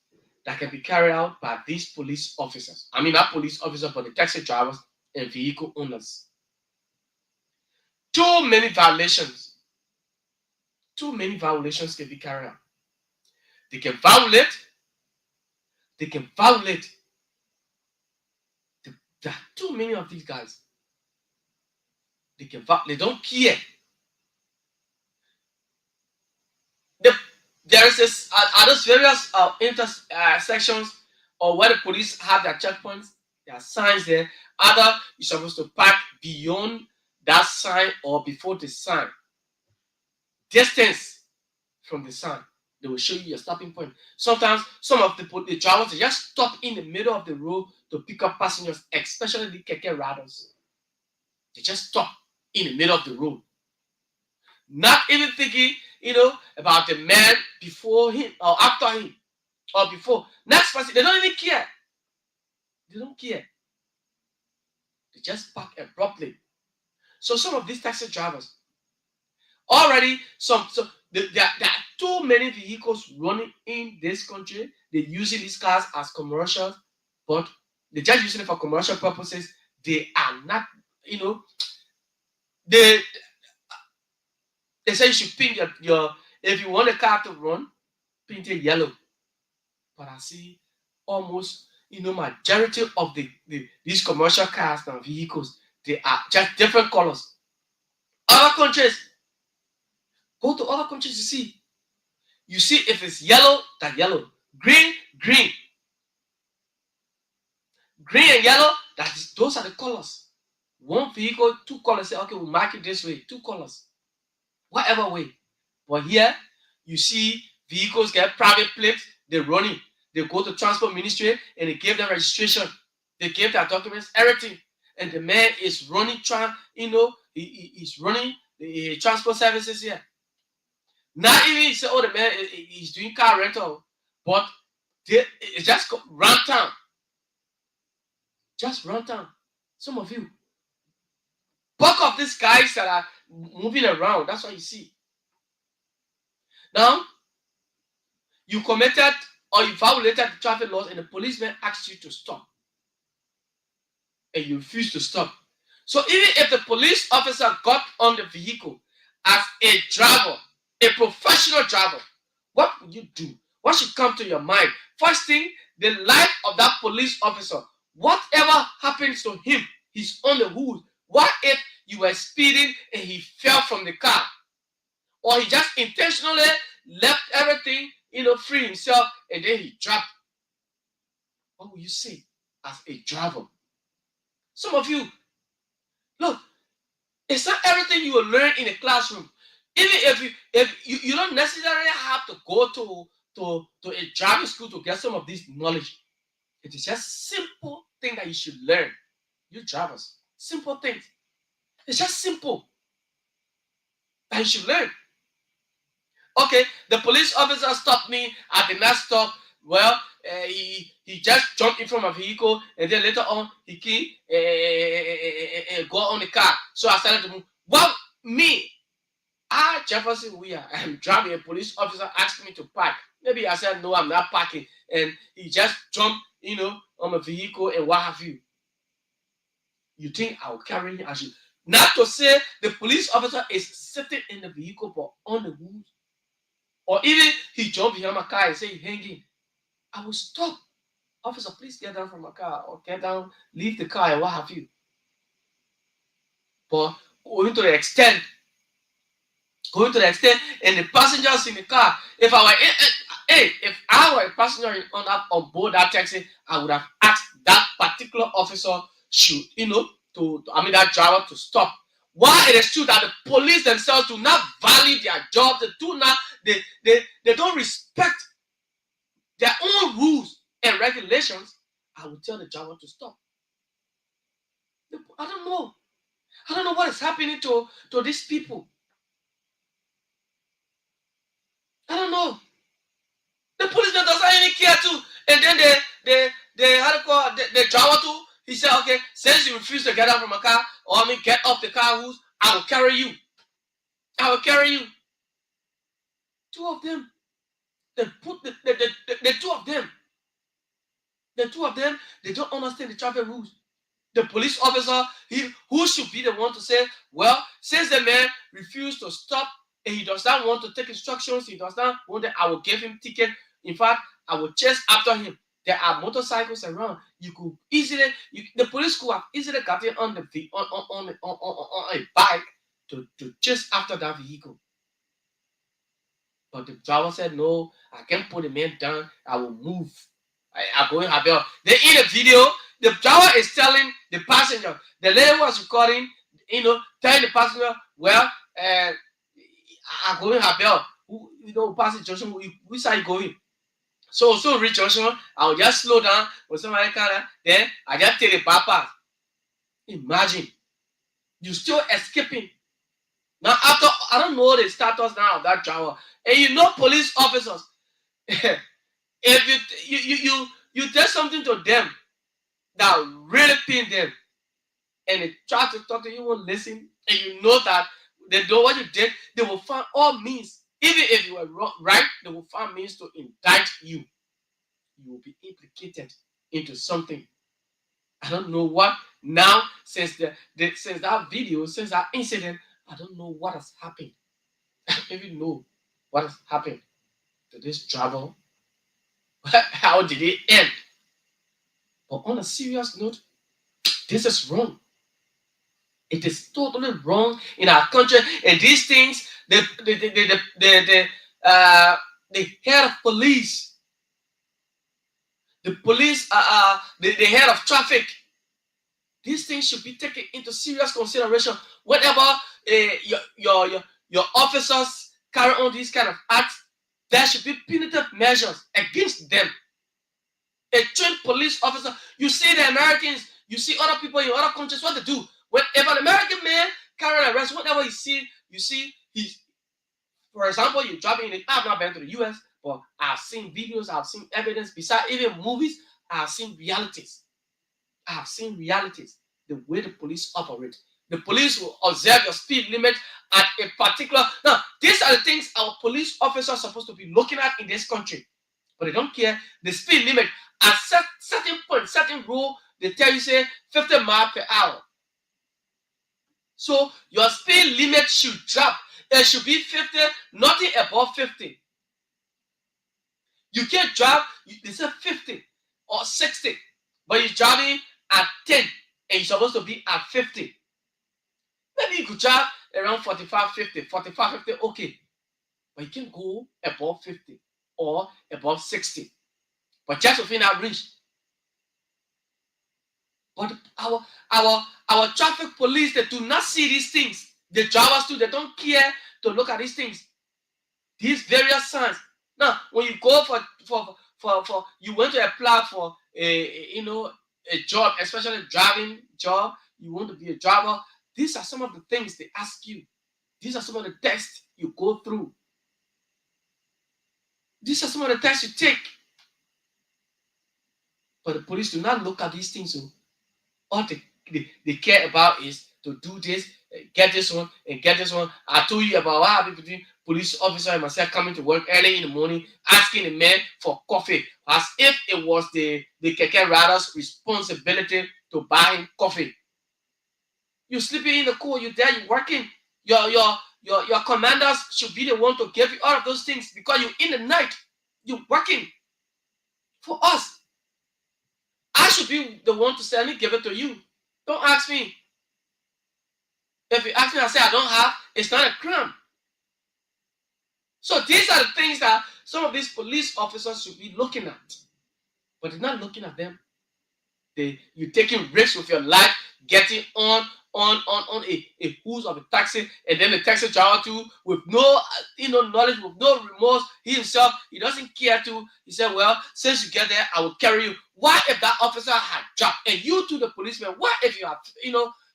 that can be carried out by these police officers. I mean, not police officers, but the taxi drivers and vehicle owners. Too many violations can be carried out. They can violate. There are too many of these guys. They don't care. There is this those various intersections or where the police have their checkpoints. There are signs there. Either you're supposed to park beyond that sign or before the sign. Distance from the sign. They will show you your stopping point. Sometimes some of the drivers they just stop in the middle of the road to pick up passengers, especially the keke riders. They just stop in the middle of the road. Not even thinking, about the man before him or after him or before. Next person, they don't even care. They don't care. They just park abruptly. So some of these taxi drivers, already, there are too many vehicles running in this country. They're using these cars as commercial, but they're just using it for commercial purposes. They are not, they say you should paint your if you want a car to run, paint it yellow. But I see almost, majority of these commercial cars and vehicles, they are just different colors. Other countries, go to other countries, you see if it's yellow, that yellow. Green and yellow, those are the colors. One vehicle, two colors, say, okay, we'll mark it this way, two colors. Whatever way. But here, you see vehicles get private plates, they're running. They go to transport ministry and they give them registration. They give their documents, everything. And the man is running, he's running the transport services here. Not even say, the man he's doing car rental, but it's just run town. Just run town. Some of you. Bulk of these guys that are moving around, that's what you see. Now, you committed or you violated the traffic laws and the policeman asked you to stop. And you refuse to stop. So even if the police officer got on the vehicle as a driver, a professional driver, what would you do? What should come to your mind? First thing, the life of that police officer. Whatever happens to him, he's on the hood. What if you were speeding and he fell from the car? Or he just intentionally left everything, free himself and then he dropped. What will you say as a driver? Some of you, look, it's not everything you will learn in a classroom. Even if you don't necessarily have to go to a driving school to get some of this knowledge. It is just simple thing that you should learn. You drivers, simple things. It's just simple that you should learn. Okay, the police officer stopped me at the next stop. Well, he just jumped in from a vehicle and then later on he go on the car. So I started to move. Well, me, Jefferson Weah, I'm driving. A police officer asked me to park. Maybe I said no, I'm not parking, and he just jumped, on a vehicle and what have you. You think I'll carry him as you? Not to say the police officer is sitting in the vehicle but on the hood. Or even he jumped behind my car and say he's hanging. I will stop. Officer, please get down from my car or get down, leave the car and what have you. But going to the extent and the passengers in the car, if I were a passenger on board that taxi, I would have asked that particular officer that driver to stop. Why it is true that the police themselves do not value their job, they don't respect their own rules and regulations, I will tell the driver to stop. I don't know what is happening to these people. I don't know. The policeman doesn't even care too. And then the driver too, He said, okay, since you refuse to get out from a car, or get off the car wheels, I will carry you. I will carry you. Two of them. They put the two of them. The two of them, they don't understand the traffic rules. The police officer, who should be the one to say, well, since the man refused to stop and he does not want to take instructions, he does not want that, I will give him ticket. In fact, I will chase after him. There are motorcycles around. You could easily, the police could have easily gotten on a bike to chase after that vehicle. But the driver said, no, I can't put the man down. I will move. I'm going to have help. Then in the video, the driver is telling the passenger, the lady was recording, telling the passenger, well, I'm going to have help. Passing junction, which side going? So reach junction, I'll just slow down with somebody then I just take the bypass. Imagine, you still escaping. Now after, I don't know the status now of that driver. And police officers, if you tell something to them that really pain them, and they try to talk to you, won't listen, and you know that they know what you did, they will find all means. Even if you were right, they will find means to indict you. You will be implicated into something. I don't know what. Now, since that video, since that incident, I don't know what has happened. I don't even know what has happened to this travel. How did it end? But on a serious note, this is wrong. It is totally wrong in our country. And these things, the head of police, the police, the head of traffic, these things should be taken into serious consideration. Whenever your officers carry on these kind of acts, there should be punitive measures against them. A trained police officer, you see the Americans, you see other people in other countries, what they do. Whenever an American man carry an arrest, whenever you see he's, for example, you're driving in I've not been to the US, but I've seen videos, I've seen evidence, besides even movies, I've seen realities. The way the police operate. The police will observe your speed limit at a particular. Now, these are the things our police officers are supposed to be looking at in this country. But they don't care. The speed limit at certain point, certain rule, they tell you, say, 50 miles per hour. So your speed limit should drop. It should be 50, nothing above 50. You can't drive, they say 50 or 60, but you're driving at 10 and you're supposed to be at 50. Maybe you could drive around 45, 50, okay. But you can't go above 50 or above 60. But just within that range. But our traffic police, they do not see these things. The drivers too, they don't care to look at these things. These various signs. Now, when you go for you want to apply for a job, especially a driving job, you want to be a driver. These are some of the things they ask you. These are some of the tests you go through. These are some of the tests you take. But the police do not look at these things. So all they care about is to do this, get this one, and get this one. I told you about what happened between police officer and myself coming to work early in the morning, asking the man for coffee, as if it was the keke rider's responsibility to buy him coffee. You're sleeping in the cold, you're there, you're working. Your commanders should be the one to give you all of those things because you're in the night, you're working for us. I should be the one to say, let me give it to you. Don't ask me. If you ask me, I say I don't have, it's not a crime. So these are the things that some of these police officers should be looking at. But they're not looking at them. You're taking risks with your life, getting on a hooves of a taxi, and then the taxi driver too, with no knowledge, with no remorse, he himself, he doesn't care to. He said, well, since you get there, I will carry you. What if that officer had dropped, and you to the policeman? What if you have,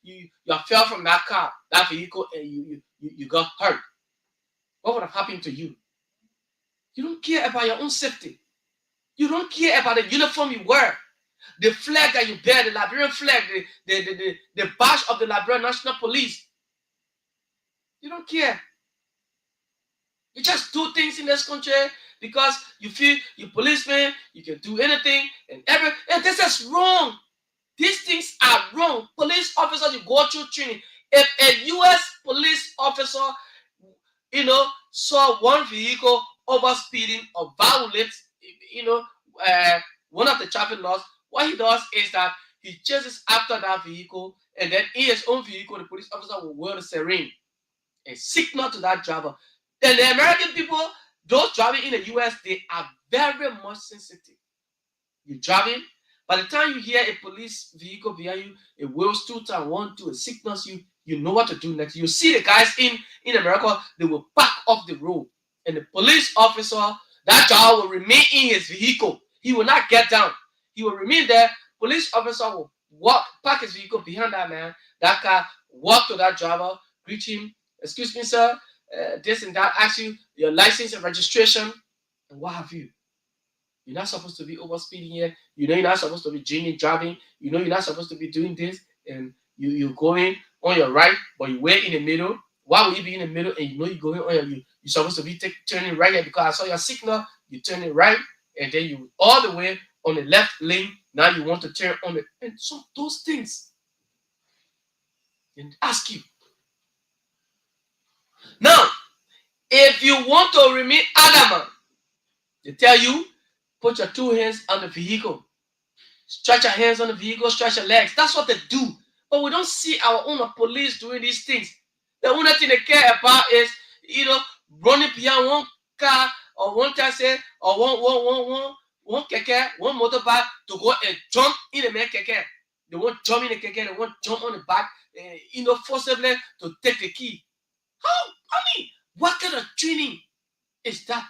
you fell from that car, that vehicle, and you got hurt? What would have happened to you? You don't care about your own safety. You don't care about the uniform you wear. The flag that you bear, the Liberian flag, the badge of the Liberian National Police. You don't care. You just do things in this country because you feel you policeman, you can do anything and this is wrong. These things are wrong. Police officers, you go through training. If a U.S. police officer, saw one vehicle over speeding or violates, one of the traffic laws, what he does is that he chases after that vehicle, and then in his own vehicle, the police officer will wear the siren and signal to that driver. Then the American people, those driving in the U.S., they are very much sensitive. You're driving. By the time you hear a police vehicle behind you, it wheels 2 times, 1, 2, it signals you. You know what to do next. You see the guys in America, they will back off the road. And the police officer, that driver will remain in his vehicle. He will not get down. He will remain there. Police officer will park his vehicle behind that man, that car, walk to that driver, greet him. Excuse me, sir, this and that, ask you your license and registration, and what have you. You're not supposed to be over speeding here. You know you're not supposed to be drinking, driving. You know you're not supposed to be doing this. And you're going on your right, but you were in the middle. Why would you be in the middle and you know you're going on you're supposed to be turning right here because I saw your signal. You turn it right, and then you all the way on the left lane. Now you want to turn on and so those things. And ask you. Now, if you want to remain adamant, they tell you, put your 2 hands on the vehicle. Stretch your hands on the vehicle, stretch your legs. That's what they do. But we don't see our own police doing these things. The only thing they care about is, running behind one car or one taxi or one keke, one motorbike to go and jump in the main keke. They won't jump in the keke, they won't jump on the back, forcibly to take the key. What kind of training is that?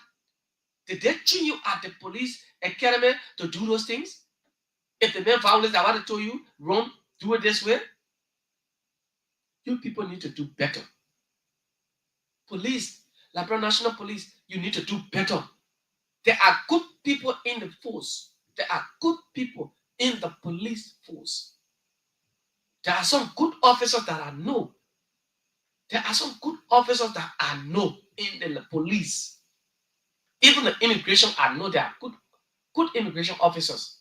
Did they train you at the police academy to do those things? If the man violates that, what I told you, run, do it this way. You people need to do better. Police, Liberian National Police, you need to do better. There are good people in the force. There are good people in the police force. There are some good officers that I know. There are some good officers that I know in the police. Even the immigration, I know there are good immigration officers.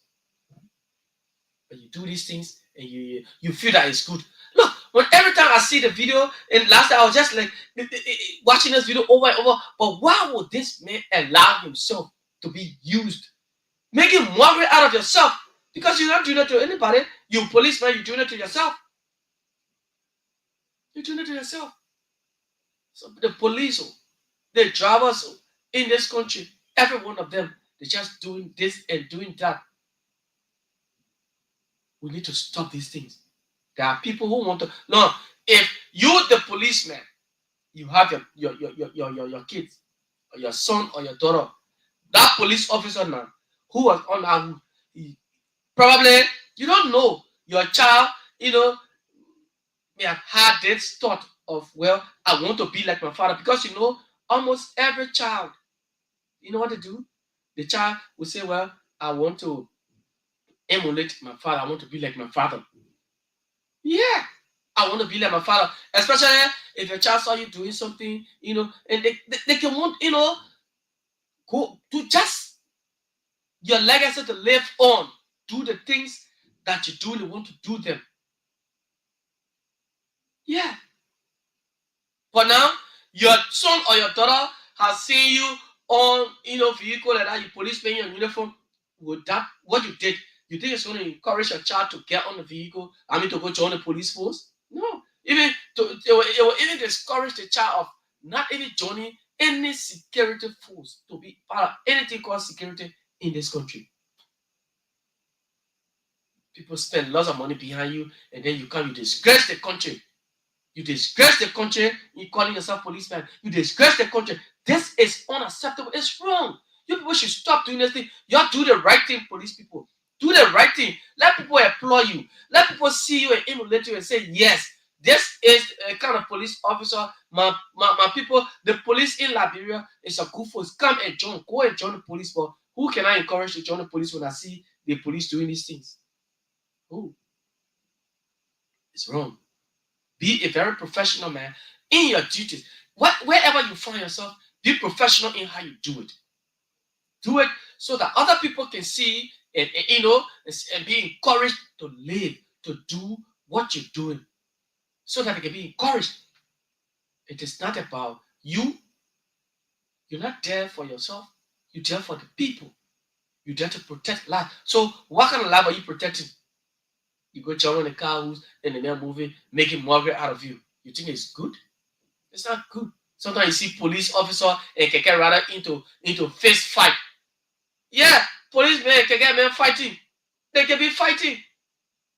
But you do these things and you feel that it's good. Look, when every time I see the video, and last time I was just like watching this video over and over, but why would this man allow himself to be used? Make him worry out of yourself. Because you're not doing it to anybody. You policeman, you're doing it to yourself. You're doing it to yourself. So the police, the drivers in this country, every one of them, they're just doing this and doing that. We need to stop these things. There are people who want to. No, if you, the policeman, you have your kids, or your son or your daughter, that police officer now, who was on our, probably you don't know your child, may have had this thought of, well, I want to be like my father, because almost every child, you know what to do? The child will say, well, I want to emulate my father. I want to be like my father. Yeah, I want to be like my father. Especially if your child saw you doing something, and they can want, go to just your legacy to live on. Do the things that you do, they want to do them. Yeah. But now, your son or your daughter has seen you on, vehicle like that, you policeman in your uniform. With that, what you did, you think it's going to encourage your child to get on the vehicle? To go join the police force? No. It will even discourage the child of not even joining any security force to be part of anything called security in this country. People spend lots of money behind you, and then you disgrace the country. You disgrace the country, you calling yourself policeman. You disgrace the country. This is unacceptable. It's wrong. You people should stop doing this thing. You have to do the right thing, police people. Do the right thing. Let people applaud you. Let people see you and emulate you and say, yes, this is a kind of police officer. My people, the police in Liberia is a good force. Come and join. Go and join the police. But who can I encourage to join the police when I see the police doing these things? Oh, it's wrong. Be a very professional man in your duties. Wherever you find yourself, be professional in how you do it. Do it so that other people can see and and be encouraged to live, to do what you're doing, so that they can be encouraged. It is not about you. You're not there for yourself. You're there for the people. You're there to protect life. So what kind of life are you protecting? You go jump on the car who's in the movie, making mockery out of you. You think it's good? It's not good. Sometimes you see police officer and can get rather into fist fight. Yeah, policemen can get men fighting. They can be fighting.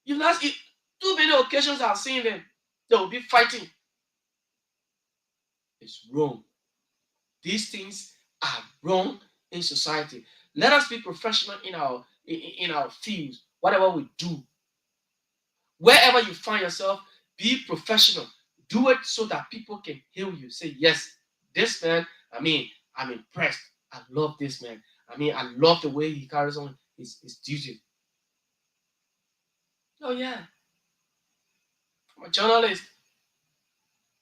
You not too many occasions I've seen them. They will be fighting. It's wrong. These things are wrong in society. Let us be professional in our fields, whatever we do. Wherever you find yourself, be professional. Do it so that people can hear you. Say, yes, this man, I'm impressed. I love this man. I love the way he carries on his duty. Oh, yeah. I'm a journalist.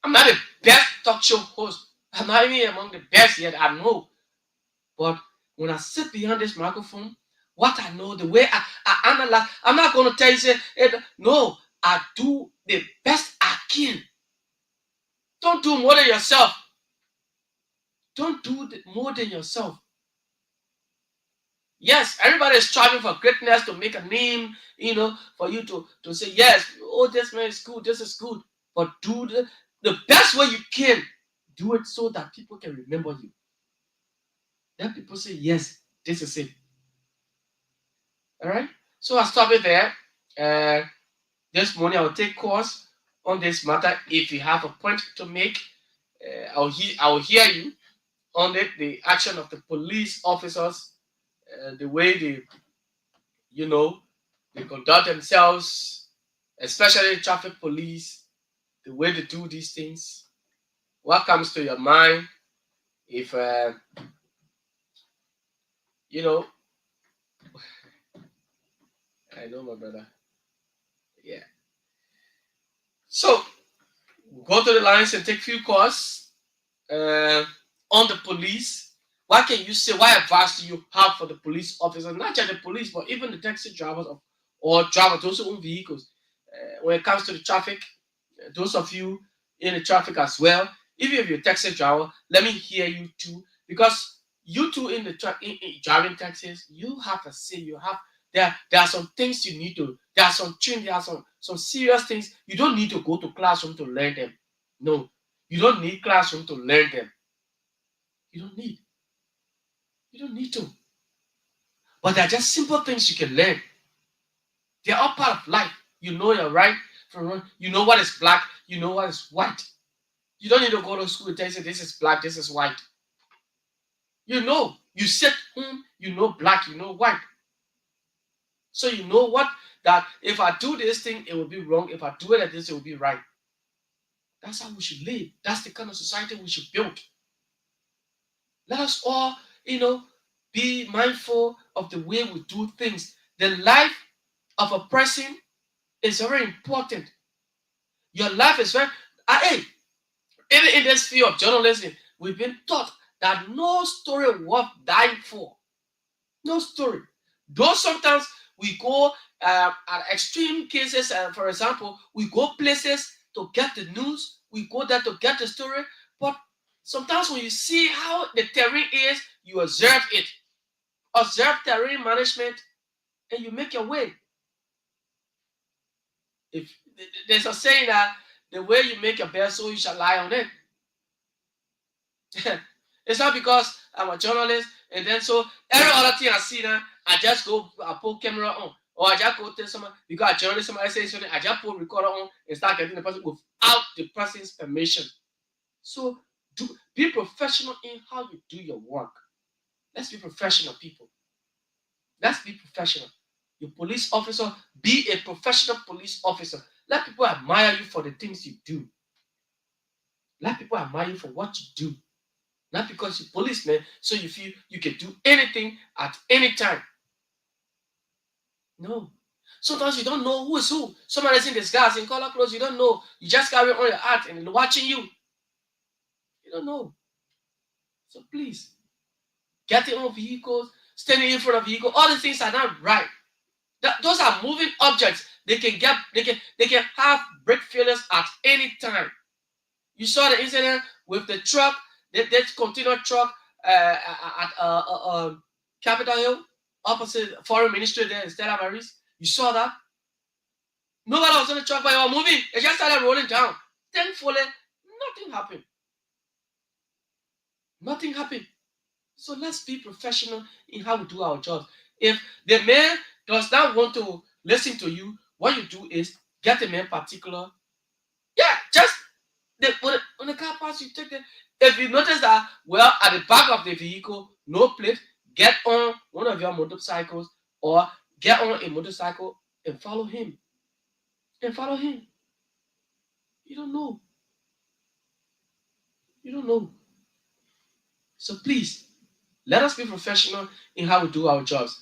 I'm not the best talk show host. I'm not even among the best yet, I know. But when I sit behind this microphone, what I know, the way I analyze, I'm not going to tell you, say, no, I do the best I can. Don't do more than yourself. Don't do more than yourself. Yes, everybody is striving for greatness to make a name, for you to say, yes, oh, this man is good, this is good. But do the best way you can. Do it so that people can remember you. Then people say, yes, this is it. All right? So I'll stop it there. This morning I will take course on this matter. If you have a point to make, I will hear you on it, the action of the police officers, the way they conduct themselves, especially traffic police, the way they do these things. What comes to your mind if I know my brother. Yeah. So go to the lines and take few calls on the police. What can you say? What advice do you have for the police officers? Not just the police, but even the taxi drivers or drivers, those who own vehicles. When it comes to the traffic, those of you in the traffic as well, even if you're a taxi driver, let me hear you too. Because you too in driving taxis, you have a say. There are some things you need to, there are some training, there are some serious things. You don't need to go to classroom to learn them. No, you don't need classroom to learn them. You don't need to. But they're just simple things you can learn. They're all part of life. You know your right from wrong. You know what is black. You know what is white. You don't need to go to school and tell you this is black, this is white. You know. You sit home, you know black, you know white. So you know that if I do this thing, it will be wrong. If I do it like this, it will be right. That's how we should live. That's the kind of society we should build. Let us all, be mindful of the way we do things. The life of a person is very important. Your life is very. Even in this field of journalism, we've been taught that no story worth dying for. No story. Though sometimes we go at extreme cases, for example, we go places to get the news, we go there to get the story, but sometimes when you see how the terrain is, you observe it. Observe terrain management, and you make your way. If there's a saying that the way you make your bed, so you shall lie on it. It's not because I'm a journalist and then so every other thing I see now, I just go, I put camera on, or I just go tell someone because a journalist, somebody says something, I just put recorder on and start getting the person without the person's permission. So be professional in how you do your work. Let's be professional, people. Let's be professional. Your police officer, be a professional police officer. Let people admire you for the things you do. Let people admire you for what you do. Not because you're a policeman, so you feel you can do anything at any time. No. Sometimes you don't know who is who. Somebody's in disguise, in color clothes, you don't know. You just carry on your act and they're watching you. You don't know. So please, get your own vehicles, standing in front of vehicle. All these things are not right. Those are moving objects. They can have brake failures at any time. You saw the incident with the truck, that container truck at Capitol Hill, opposite Foreign Ministry there in Stella Maris. You saw that? Nobody was on the truck, but they were moving. They just started rolling down. Thankfully, nothing happened. Nothing happened. So let's be professional in how we do our jobs. If the man does not want to listen to you, what you do is get the man particular. Yeah, just when the car passes, you take the. If you notice that, well, at the back of the vehicle, no plate, get on one of your motorcycles or get on a motorcycle and follow him. And follow him. You don't know. You don't know. So please, let us be professional in how we do our jobs.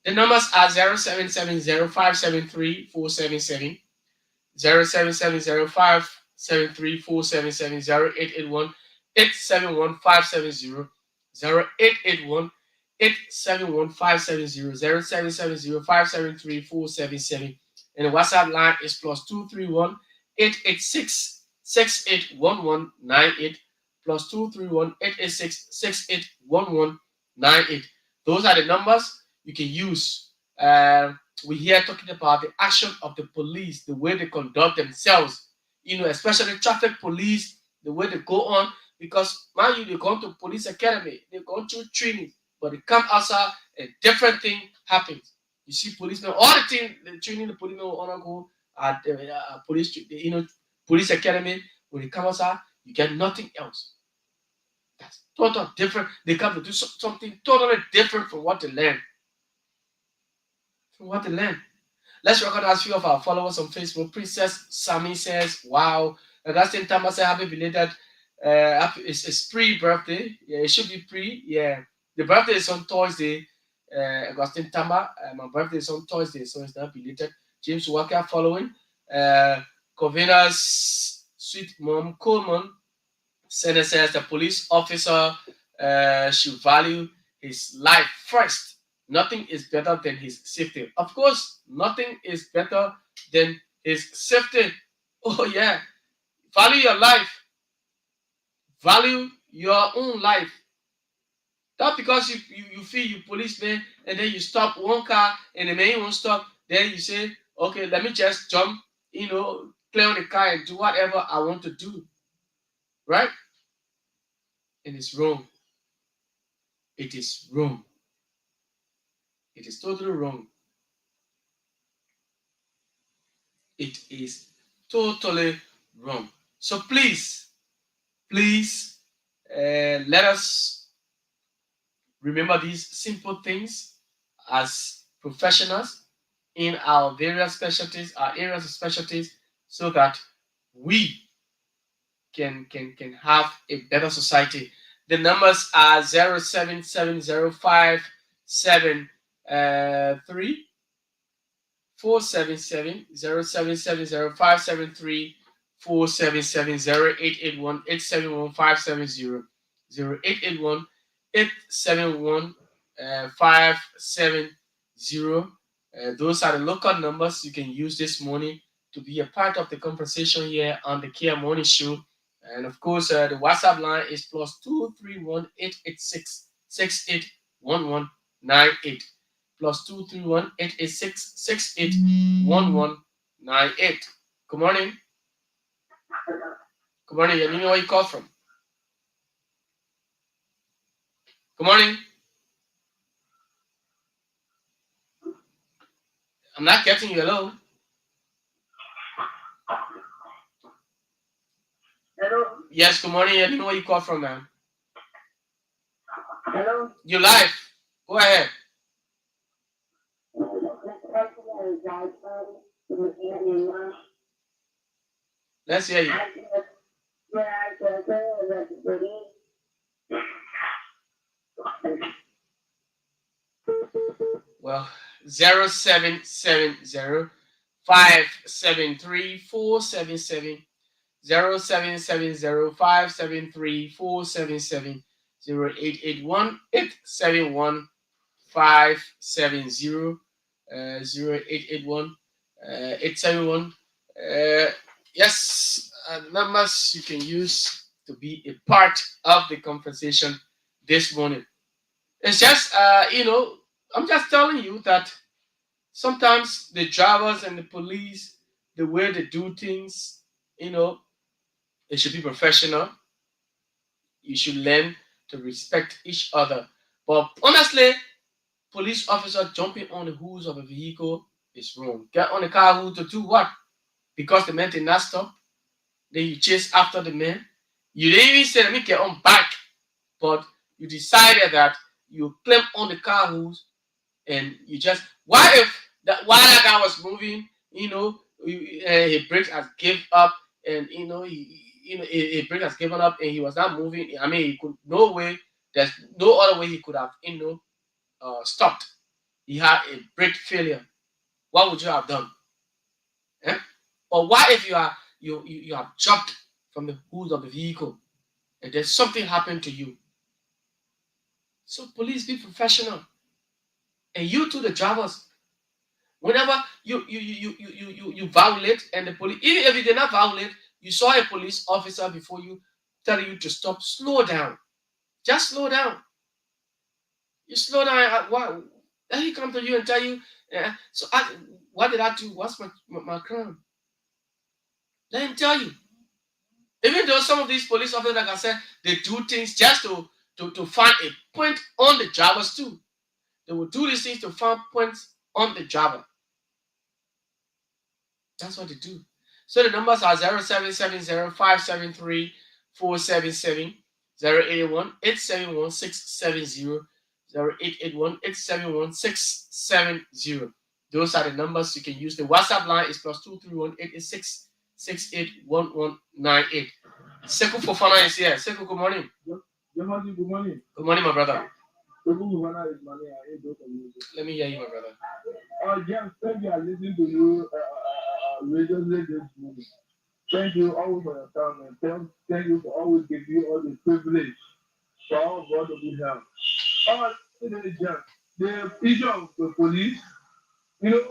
The numbers are 0770-573-477, 0770-573-477, 0881-871-570, 0881-871-570, 0770-573-477, and the WhatsApp line is +231-886-681198, +231-886-681198. Those are the numbers you can use. We're here talking about the action of the police, the way they conduct themselves. Especially traffic police, the way they go on. Because, mind you, they go to police academy, they go through training, but they come outside, a different thing happens. You see policemen, all the training the policemen will go at police academy. When they come outside, you get nothing else. That's totally different. They come to do something totally different from what they learn. Let's recognize a few of our followers on Facebook. Princess Sammy says, wow. Augustine Tama says, happy belated. It's pre-birthday. Yeah, it should be pre. Yeah. The birthday is on Thursday. Augustine Tama. My birthday is on Thursday, so it's not belated. James Walker following. Covina's sweet mom, Coleman. Senator says the police officer should value his life first. Nothing is better than his safety. Of course, nothing is better than his safety. Oh yeah. Value your life. Value your own life. Not because you feel you policeman and then you stop one car and the man won't stop. Then you say, okay, let me just jump, clear on the car and do whatever I want to do. Right? And it's wrong. It is wrong. It is totally wrong. It is totally wrong. So please, let us remember these simple things as professionals in our various specialties, our areas of specialties, so that we can have a better society. The numbers are 077057 477 0770-573-477 0881-871-570 0881-871-570. Those are the local numbers you can use this morning to be a part of the conversation here on the Kear Morning Show. And of course, the WhatsApp line is +231-886-681198. +231-886-681198. Good morning. Good morning. Let me know where you call from. Good morning. I'm not getting you. Hello. Hello. Yes, good morning. Let me know where you call from, ma'am. Hello. You're live. Go ahead. Let's hear you. Well, 0770 573 477 0770 573 477 0881 871 570 0881 871. Yes, numbers you can use to be a part of the conversation this morning. It's just, I'm just telling you that sometimes the drivers and the police, the way they do things, it should be professional. You should learn to respect each other. But honestly, police officer jumping on the hoods of a vehicle is wrong. Get on the car hood to do what? Because the man did not stop. Then you chase after the man. You didn't even say, let me get on back. But you decided that you climb on the car hoods and you just, what if while that guy was moving, his brakes has given up and his brake has given up and he was not moving. I mean, he could there's no other way he could have stopped. He had a brake failure. What would you have done? Eh? Or what if you have jumped from the hood of the vehicle and there's something happened to you? So police, be professional. And you too, the drivers. Whenever you violate and the police, even if you did not violate, you saw a police officer before you telling you to stop, slow down. Just slow down. You slow down. Why? Then he come to you and tell you, what did I do? What's my crime? Let him tell you. Even though some of these police officers, like I said, they do things just to find a point on the drivers too. They will do these things to find points on the driver. That's what they do. So the numbers are 0770 573 477 081 871 670 0881 871 670. Those are the numbers you can use. The WhatsApp line is +231 886 681198. Sekou Fofana is here. Sekou, good morning. Good morning. Good morning, my brother. Sekou Fofana is money. Let me hear you, my brother. James, thank you. I listened to you radio this morning. Thank you always for your time, and thank you for always giving you all the privilege for all God to be helped. The issue of the police, there's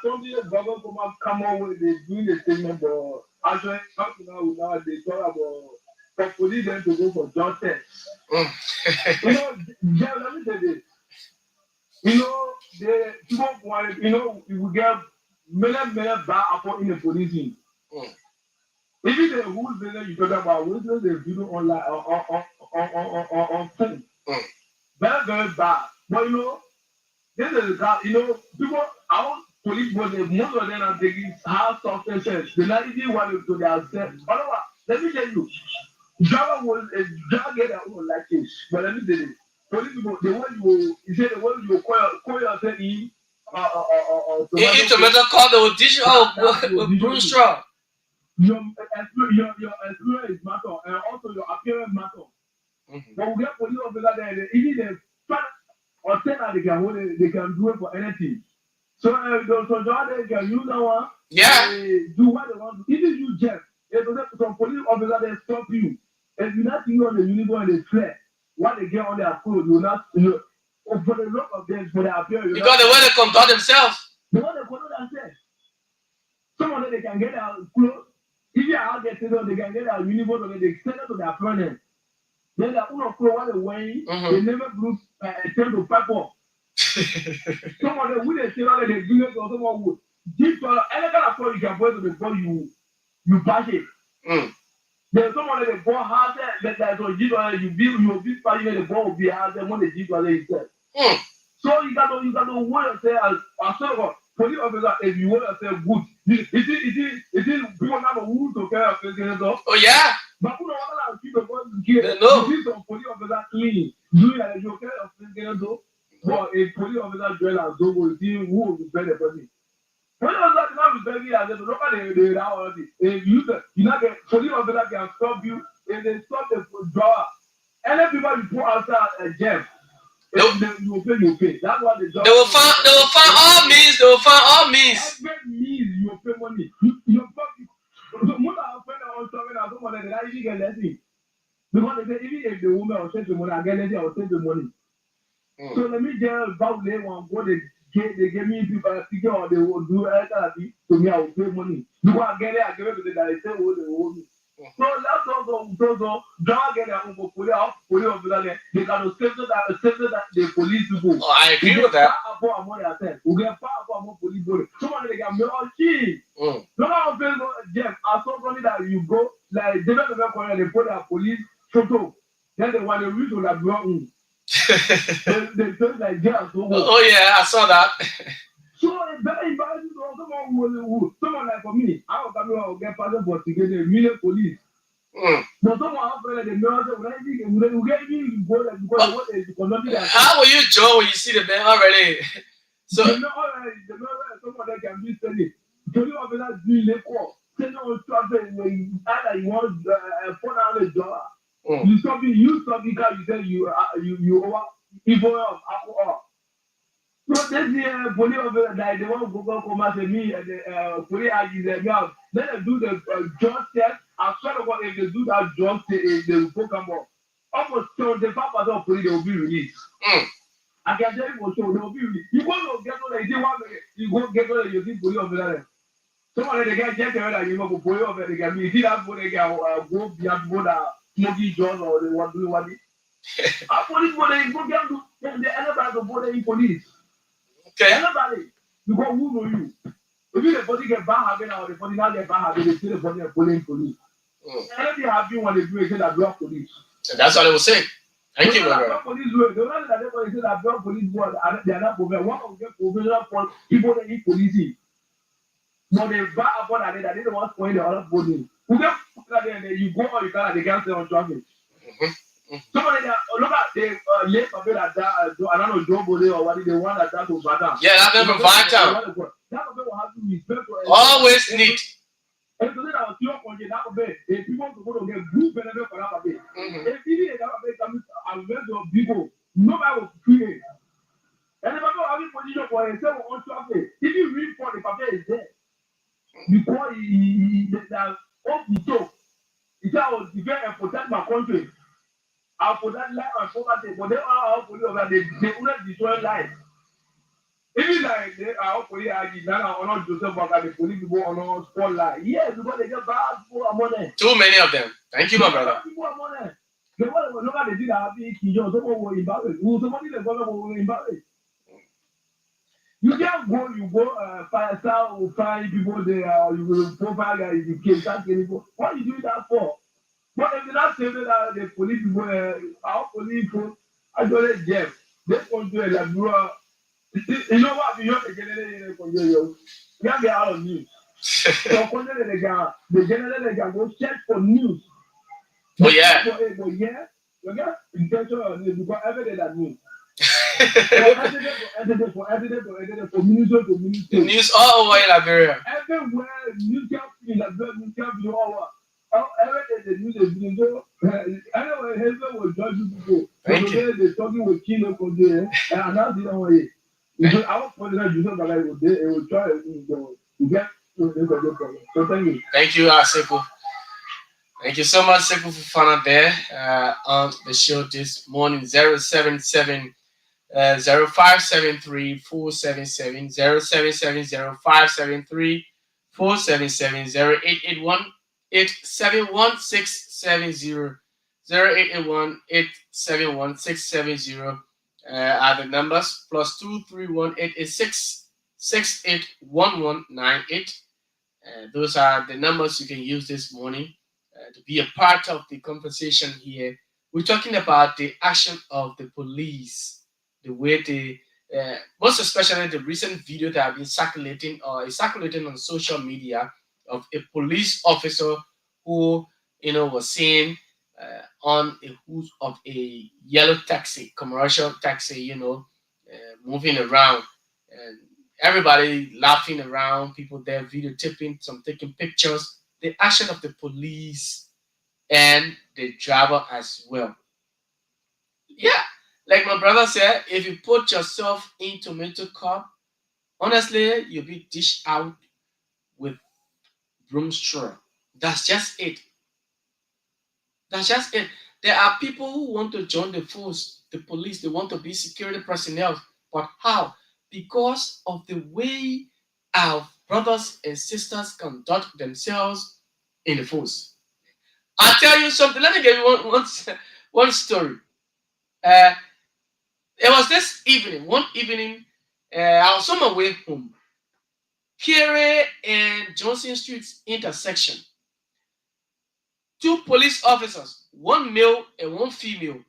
something the government come up with, they do the statement, but actually, now they talk about for police then to go for justice. Let me say this. The people want, we get many bad apple in the policing. Even the rules you talk about, we do the video online on phone. Very, very bad. But this is that, people, our police boys, most of them are taking hard substances. They not even want to themselves. Otherwise, let me tell you, driver get their own like this. But let me tell you, police people, the one you call yourself in, tomato call, they will teach you with broom straw. Your experience matter, and also your appearance matter. But we get police officers there, even the fact or say that they can do it for anything. So they can use that one. Yeah. Do what they want to. Even you, Jeff, if some police officers they stop you, if you not see you on the uniform and they flare, what they get on their clothes, you not for the look of them, for their appearance. Because the way they conduct themselves. The way they conduct themselves. Some of them they can get their clothes. If you are get to them, they can get their uniform and they send it to their friends. Then the owner of what they're wearing, they never attempt to pack up. Some of them with a sailor, they do it or someone would. Any kind of clothes you can wear to before you pass it. There's someone that they bought hard that you build fire, the ball will be hard when they give what they said. So you got to want to say as well. Police officer, if you want to say good, it is people have a rule to care of themselves. Oh yeah. But who don't keep the boys here? No. You see some police officer clean. Do that you care of themselves? But a police officer drill and so will see who will be better person. Police officer not be better as a look at the already. If you not get police officer can stop you if they stop the drawer. Any people you put outside a jail. You pay. That's what the job. They will find all means. They will find all means. Every means you pay money. Your pocket. So most of our friends are also talking about someone that actually get less in. Because they say even if the woman will take the money, I get less, I will take the money. So let me just about them one go they give me people figure or they will do anything to me, I will pay money. Because I get it, I give it to the guy, they say what they owe me. So that's also don't get their own police officer there. They can save that the police people. Oh, I agree with that. We get far more police body. Someone they can make all cheap. No matter how Jeff, I saw something that you go like they don't know they put their police photo. Then they want to reach on that block. They felt like jail. Oh yeah, I saw that. So it's very embarrassing to someone like for me. I will get passport to get a million police. But someone after the mirror will get you go there because what is conducting that. How will you join when you see the man already? So the mirror someone that can be steady. So you have that doing the call. Say no traffic when either you want $400. You stop because you say you over evil of alcohol. So this year, police over like they want to go come and me and the police is a girl. Then they do the drug test. I swear to God, if they do that drug test, they will come up. Almost 75% of police they will be released. I can tell you for sure they will be released. You go to get on the one minute, you go get on you see police over there. Someone they get that you go police over there. You see that police go beyond border. Smoky John or they want to do what it. Our police body go get to anybody to border in police. Okay. Anybody, because who know you? If you the body get bad habit or the body not get bad habit, they say the body are police. Anything happen when they do it, say that block police. And that's what I was saying. Thank you, brother. Police work. The one that they say that block police work, they are not proven. One of them professional for people that need policing. But they bad about that they don't want to point the other body. Who get there, you go or you can't stay on traffic. Somebody that look at the late people that I don't know job or what they want that to bad. Yeah, that them provide time. That will have to respect. Always need. And so that I was your country that will be if people to go to get group benefit for that way. If you that will be coming to people, nobody will create. And if I go having position for himself on traffic, if you read for the paper is there. Because that so it's how to defend and protect my country. I'll protect life and property, but they are all police over they wouldn't destroy life. Even like they are all police now or not Joseph Baka, the police people on our spotlight. Yes, because they get bad people money. Too many of them. Thank you, my brother. People are money. They want to look at the thing that happen in someone will embarrass. Somebody the government will embarrass. You just go, find people there, you will profile guys in case that's people. What are you doing that for? But if you not say that the police people, our police people, actually, Jeff, they come to a bro. You know what? You have to generate for you. You have to get out of news. So, the generate go search for news. Oh, yeah. But yeah, you got intention on news because every day that news. For minister to minister. News all over in Liberia. Everywhere, news can be in Liberia, news can be all over. Every day the news is being so. Anyway, Hazel will judge people. Thank you. They're talking with Kino for there, and now the other way. Our president, you know, that I will try to get to the problem. So thank you. Thank you, Sekou. Thank you so much, Sekou, for fun there on the show this morning. 077 0573 477 0770 573 477 0881 871 670 0881 871 670 are the numbers +231 886 681198. Those are the numbers you can use this morning to be a part of the conversation here. We're talking about the action of the police, the way they, most especially the recent video that have been circulating or is circulating on social media of a police officer who, was seen on a hood of a yellow taxi, commercial taxi, moving around, and everybody laughing around, people there videotaping, some taking pictures. The action of the police and the driver as well. Yeah, Like my brother said, if you put yourself in tomato cup, honestly, you'll be dished out with broom straw. That's just it. That's just it. There are people who want to join the force, the police, they want to be security personnel. But how? Because of the way our brothers and sisters conduct themselves in the force. I'll tell you something. Let me give you one story. Uh, it was this evening. One evening, I was on my way home. Kear and Johnson Street's intersection. Two police officers, one male and one female,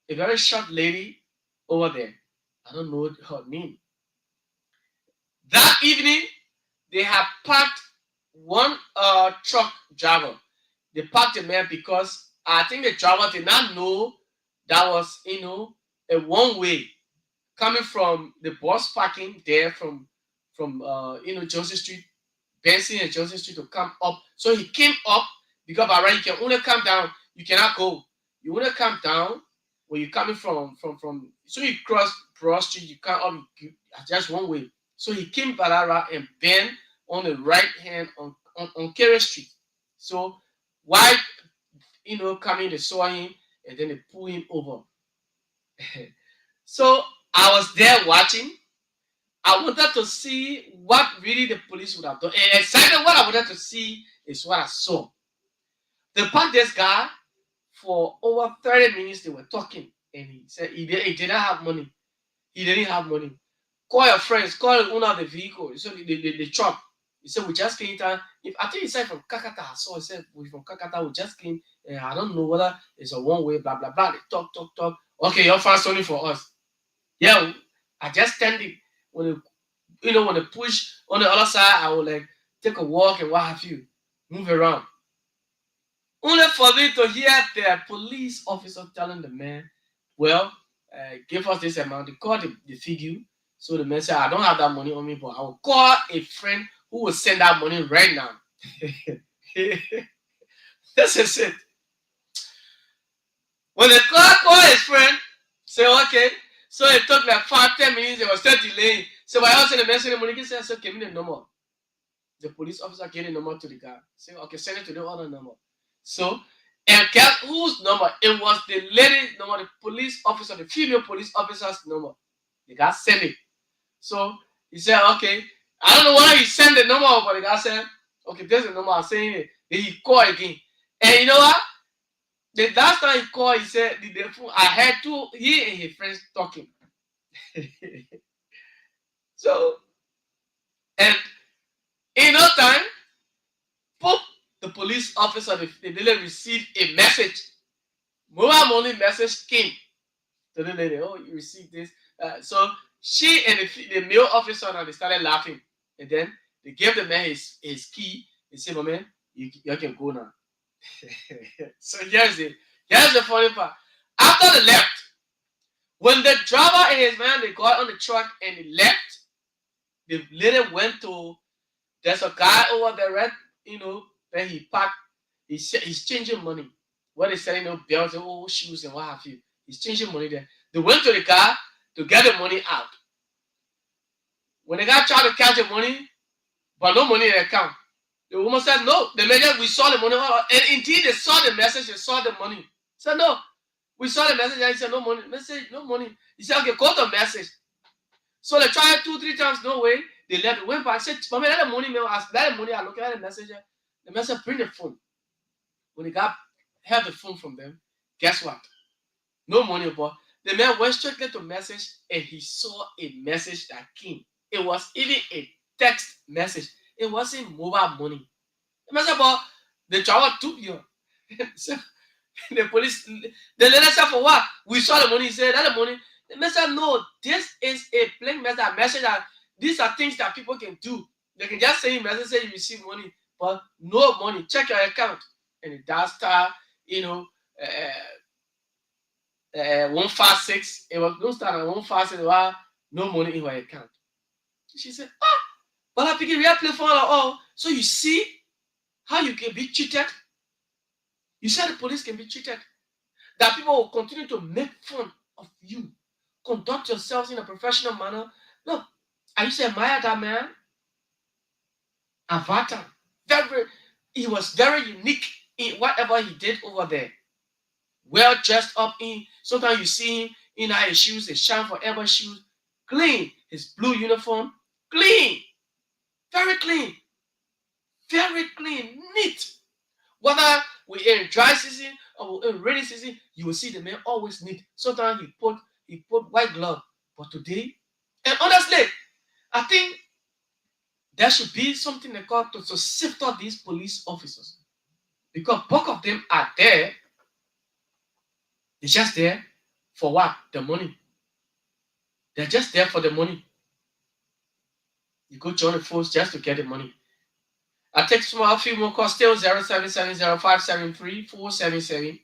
a very short lady over there. I don't know her name. That evening, they had parked one truck driver. They parked the man because I think the driver did not know that was, a one-way coming from the bus parking there from Johnson Street, Benson and Johnson Street to come up. So he came up because by right you can only come down. You cannot go. You only come down when you're coming from. So you cross Broad Street, you come up just one way. So he came by that route and bent on the right hand on Kear Street. So why coming they saw him and then they pull him over. So I was there watching. I wanted to see what really the police would have done. And exactly what I wanted to see is what I saw. They parked this guy for over 30 minutes. They were talking. And he said he didn't have money. He didn't have money. Call your friends. Call the owner of the vehicle. So the truck. He said, we just came down. I think he said from Kakata. I saw he said, we from Kakata. We just came. And I don't know whether it's a one-way, blah, blah, blah. They talk. Okay, you'll find something for us. Yeah, I just standing. When they push on the other side, I will like take a walk and what have you, move around. Only for me to hear the police officer telling the man, well, give us this amount. They call the figure. So the man said, I don't have that money on me, but I will call a friend who will send that money right now. This is it. When the call his friend, say, okay. So it took like 5-10 minutes. They were still delaying. So by also the man sending money, he said, give me the number. The police officer gave the number to the guy. Say, okay, send it to the other number. So, and guess whose number? It was the lady's number, the police officer, the female police officer's number. The guy sent it. So he said, okay, I don't know why he sent the number, but the guy said, okay, there's the number. I'm saying it. Then he called again. And you know what? The last time he called, he said, I heard he and his friends talking. So, and in no time, pop, the police officer, they didn't receive a message. Mobile money message came to the lady. Oh, you received this. So she and the male officer now they started laughing. And then they gave the man his key. They said, "My man, you can go now." So here's the funny part. After they left, when the driver and his man they got on the truck and they left, they later went to. There's a guy over there, right? Then he parked. He's changing money. What they selling, belts, shoes, and what have you. He's changing money there. They went to the car to get the money out. When the guy tried to catch the money, but no money in the account, the woman said, no. The man said, we saw the money. And indeed, they saw the message. They saw the money. He said, no. We saw the message. And he said, no money. Message, no money. He said, okay, go to the message. So they tried 2-3 times, no way. They left, went back, said, Mommy, let the money, man. Let the money, I look at the messenger. The messenger bring the phone. When the guy had the phone from them, guess what? No money, but the man went straight to the message and he saw a message that came. It was even a text message. It wasn't mobile money. The message about the driver took you. So the police, the letter said, for what? We saw the money. He said, that the money. The man said, no, this is a plain message that these are things that people can do. They can just say message, say you receive money, but no money. Check your account. And it does start, 156. It was no start at 156. No money in her account. She said, but I think we are playing for all. So you see how you can be cheated? You said the police can be cheated. That people will continue to make fun of you. conduct yourselves in a professional manner. Look, I used to admire that man, Avatar. He was very unique in whatever he did over there. Well dressed up in. Sometimes you see him in his shoes, his shine forever shoes, clean. His blue uniform, clean, very clean, neat. Whether we're in dry season or in rainy season, you will see the man always neat. Sometimes he put white glove, but today, and honestly, I think there should be something they call to sift out these police officers, because both of them are there. They're just there for what? The money. They're just there for the money. You go join the force just to get the money. I take a few more calls. Still 0770-573-477,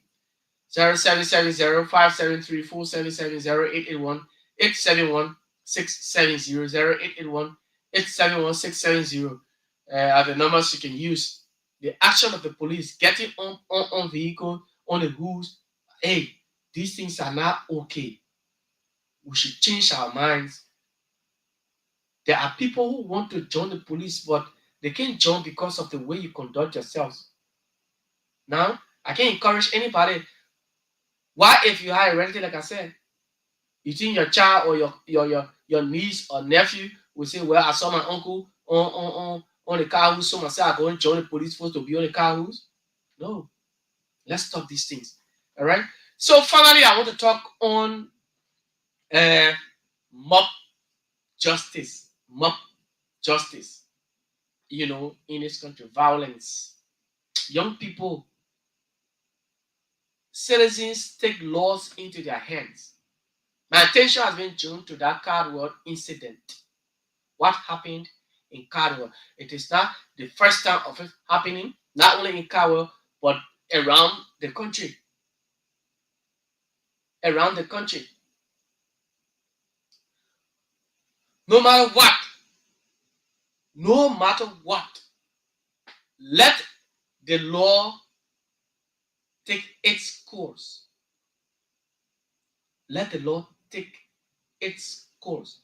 0770-573-477, 871-670, 871-670 are the numbers you can use. The action of the police, getting on vehicle, on the hoods. Hey, these things are not okay. We should change our minds. There are people who want to join the police, but they can't join because of the way you conduct yourselves. Now, I can't encourage anybody. Why, if you have a relative, like I said, you think your child or your niece or nephew will say, well, I saw my uncle on the car who's, so myself, I go and join the police force to be on the car who's? No. Let's stop these things. All right? So finally, I want to talk on mob justice. Mob justice. You know, in this country, violence. Young people, citizens take laws into their hands. My attention has been drawn to that Cardwell incident. What happened in Cardwell? It is not the first time of it happening, not only in Cardwell, but around the country. Around the country. No matter what, let the law take its course. Let the law take its course.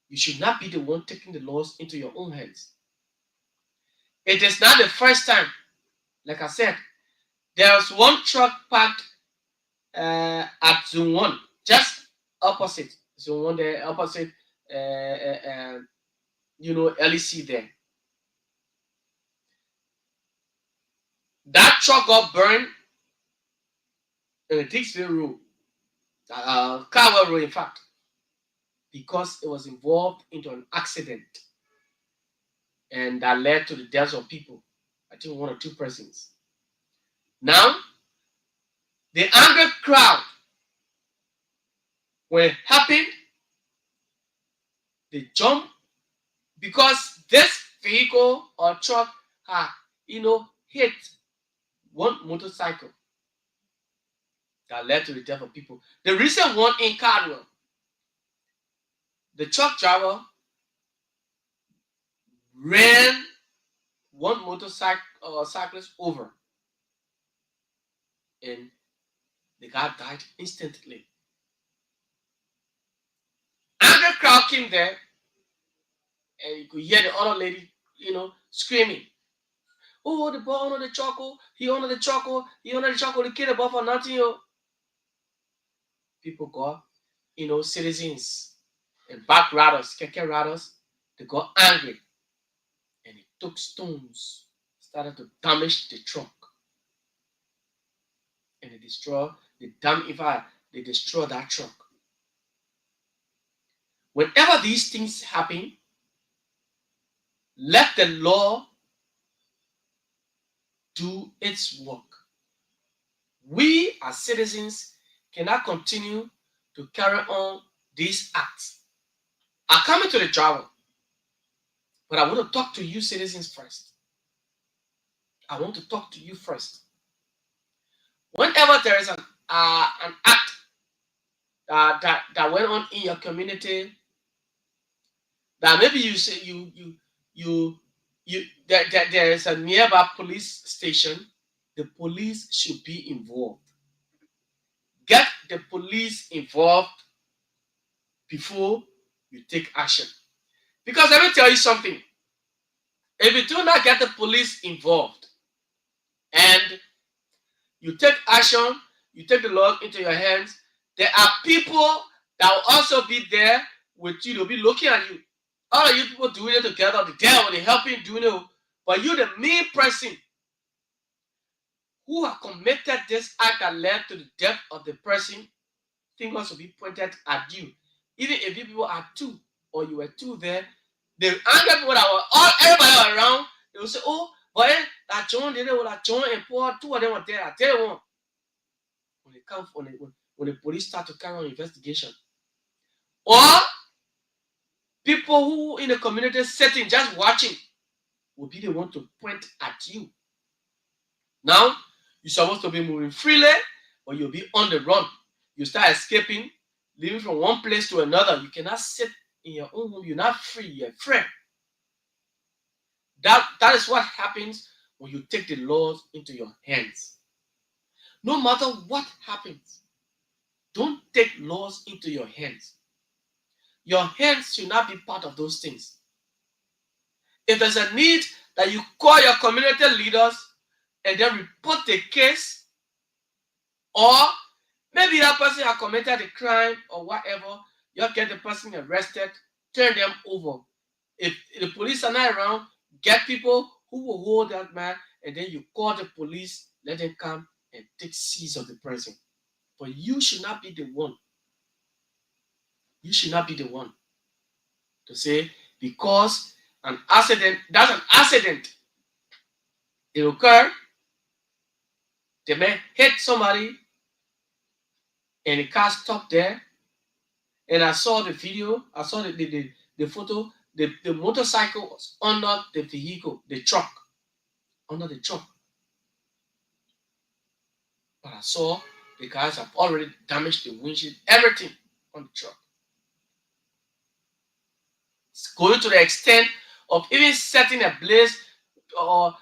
You should not be the one taking the laws into your own hands. It is not the first time. Like I said, there was one truck parked at Zone 1, just opposite Zone 1 there, opposite LEC there. That truck got burned in the Dixville Road, Carwell Road, in fact, because it was involved into an accident, and that led to the deaths of people. I think 1 or 2 persons. Now, the angry crowd, when it happened, they jumped because this vehicle or truck had, hit one motorcycle that led to the death of people. The recent one in Cardwell, the truck driver ran one cyclist over, and the guy died instantly. Angry crowd came there, and you could hear the other lady, screaming, "Oh, the boy on the choco, he on the choco, the kid above for nothing." People got, citizens and back riders, keke riders, they got angry, and they took stones, started to damage the truck, and they destroy that truck. Whenever these things happen, let the law do its work. We as citizens cannot continue to carry on these acts. I'm coming to the driver, but I want to talk to you citizens first. I want to talk to you first. Whenever there is an act that went on in your community, that maybe you say there is a nearby police station, the police should be involved. Get the police involved before you take action. Because let me tell you something. If you do not get the police involved and you take action, you take the law into your hands, there are people that will also be there with you. They'll be looking at you. All of you people doing it together, the devil, they helping doing it. But you, the main person who have committed this act that led to the death of the person, fingers will be pointed at you. Even if you people are two, or you were two there, the anger people that were all everybody around, they will say, oh, boy, that John did it, that John and Paul, two of them were there. I tell you what, when the police start to carry on investigation, or people who in the community setting just watching will be the one to point at you. Now, you're supposed to be moving freely, or you'll be on the run. You start escaping, living from one place to another. You cannot sit in your own home. You're not free. You're afraid. That is what happens when you take the laws into your hands. No matter what happens, don't take laws into your hands. Your hands should not be part of those things. If there's a need that you call your community leaders and then report the case, or maybe that person has committed a crime or whatever, you get the person arrested, turn them over. If the police are not around, get people who will hold that man, and then you call the police, let them come and take seize of the person. But you should not be the one. You should not be the one to say, because an accident, that's an accident. It occurred, they may hit somebody, and the car stopped there. And I saw the video, I saw the photo, the motorcycle was under the vehicle, the truck, under the truck. But I saw the guys have already damaged the windshield, everything on the truck. It's going to the extent of even setting ablaze, or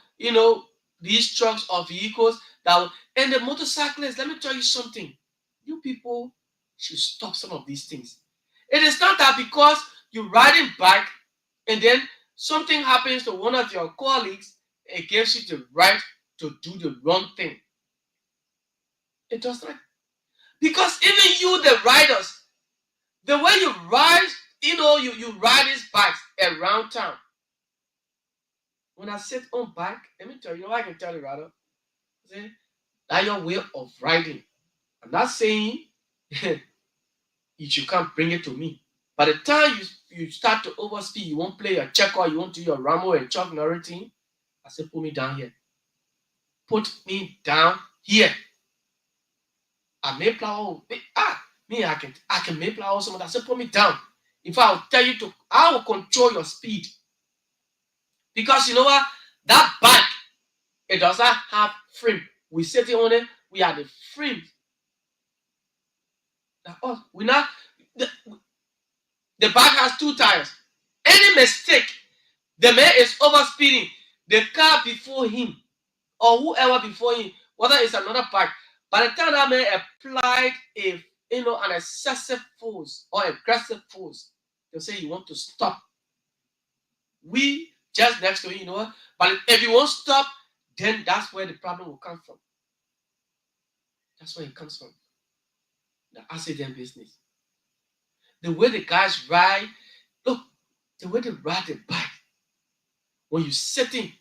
these trucks or vehicles and the motorcyclists. Let me tell you something. You people should stop some of these things. It is not that because you're riding bike and then something happens to one of your colleagues, it gives you the right to do the wrong thing. It does not. Because even you, the riders, the way you ride, you ride these bikes around town. When I sit on bike, let me tell you, I can tell you rather, see, that's your way of riding. I'm not saying you can't bring it to me. By the time you start to overspeed, you won't play your checker, you won't do your Rambo and Chuck and everything, I say, put me down here. Put me down here. I may plow. I can make plow some of that. I say, put me down. If I'll tell you to, I will control your speed. Because you know what? That bike, it does not have frame. We sitting on it, we are the frame. The bike has 2 tires. Any mistake, the man is overspeeding. The car before him, or whoever before him, whether it's another bike, by the time that man applied an excessive force or aggressive force, they'll say you want to stop. We just next to you, what? But if you won't stop, then that's where the problem will come from. That's where it comes from. The accident business. The way the guys ride, look, the way they ride the bike. When you're sitting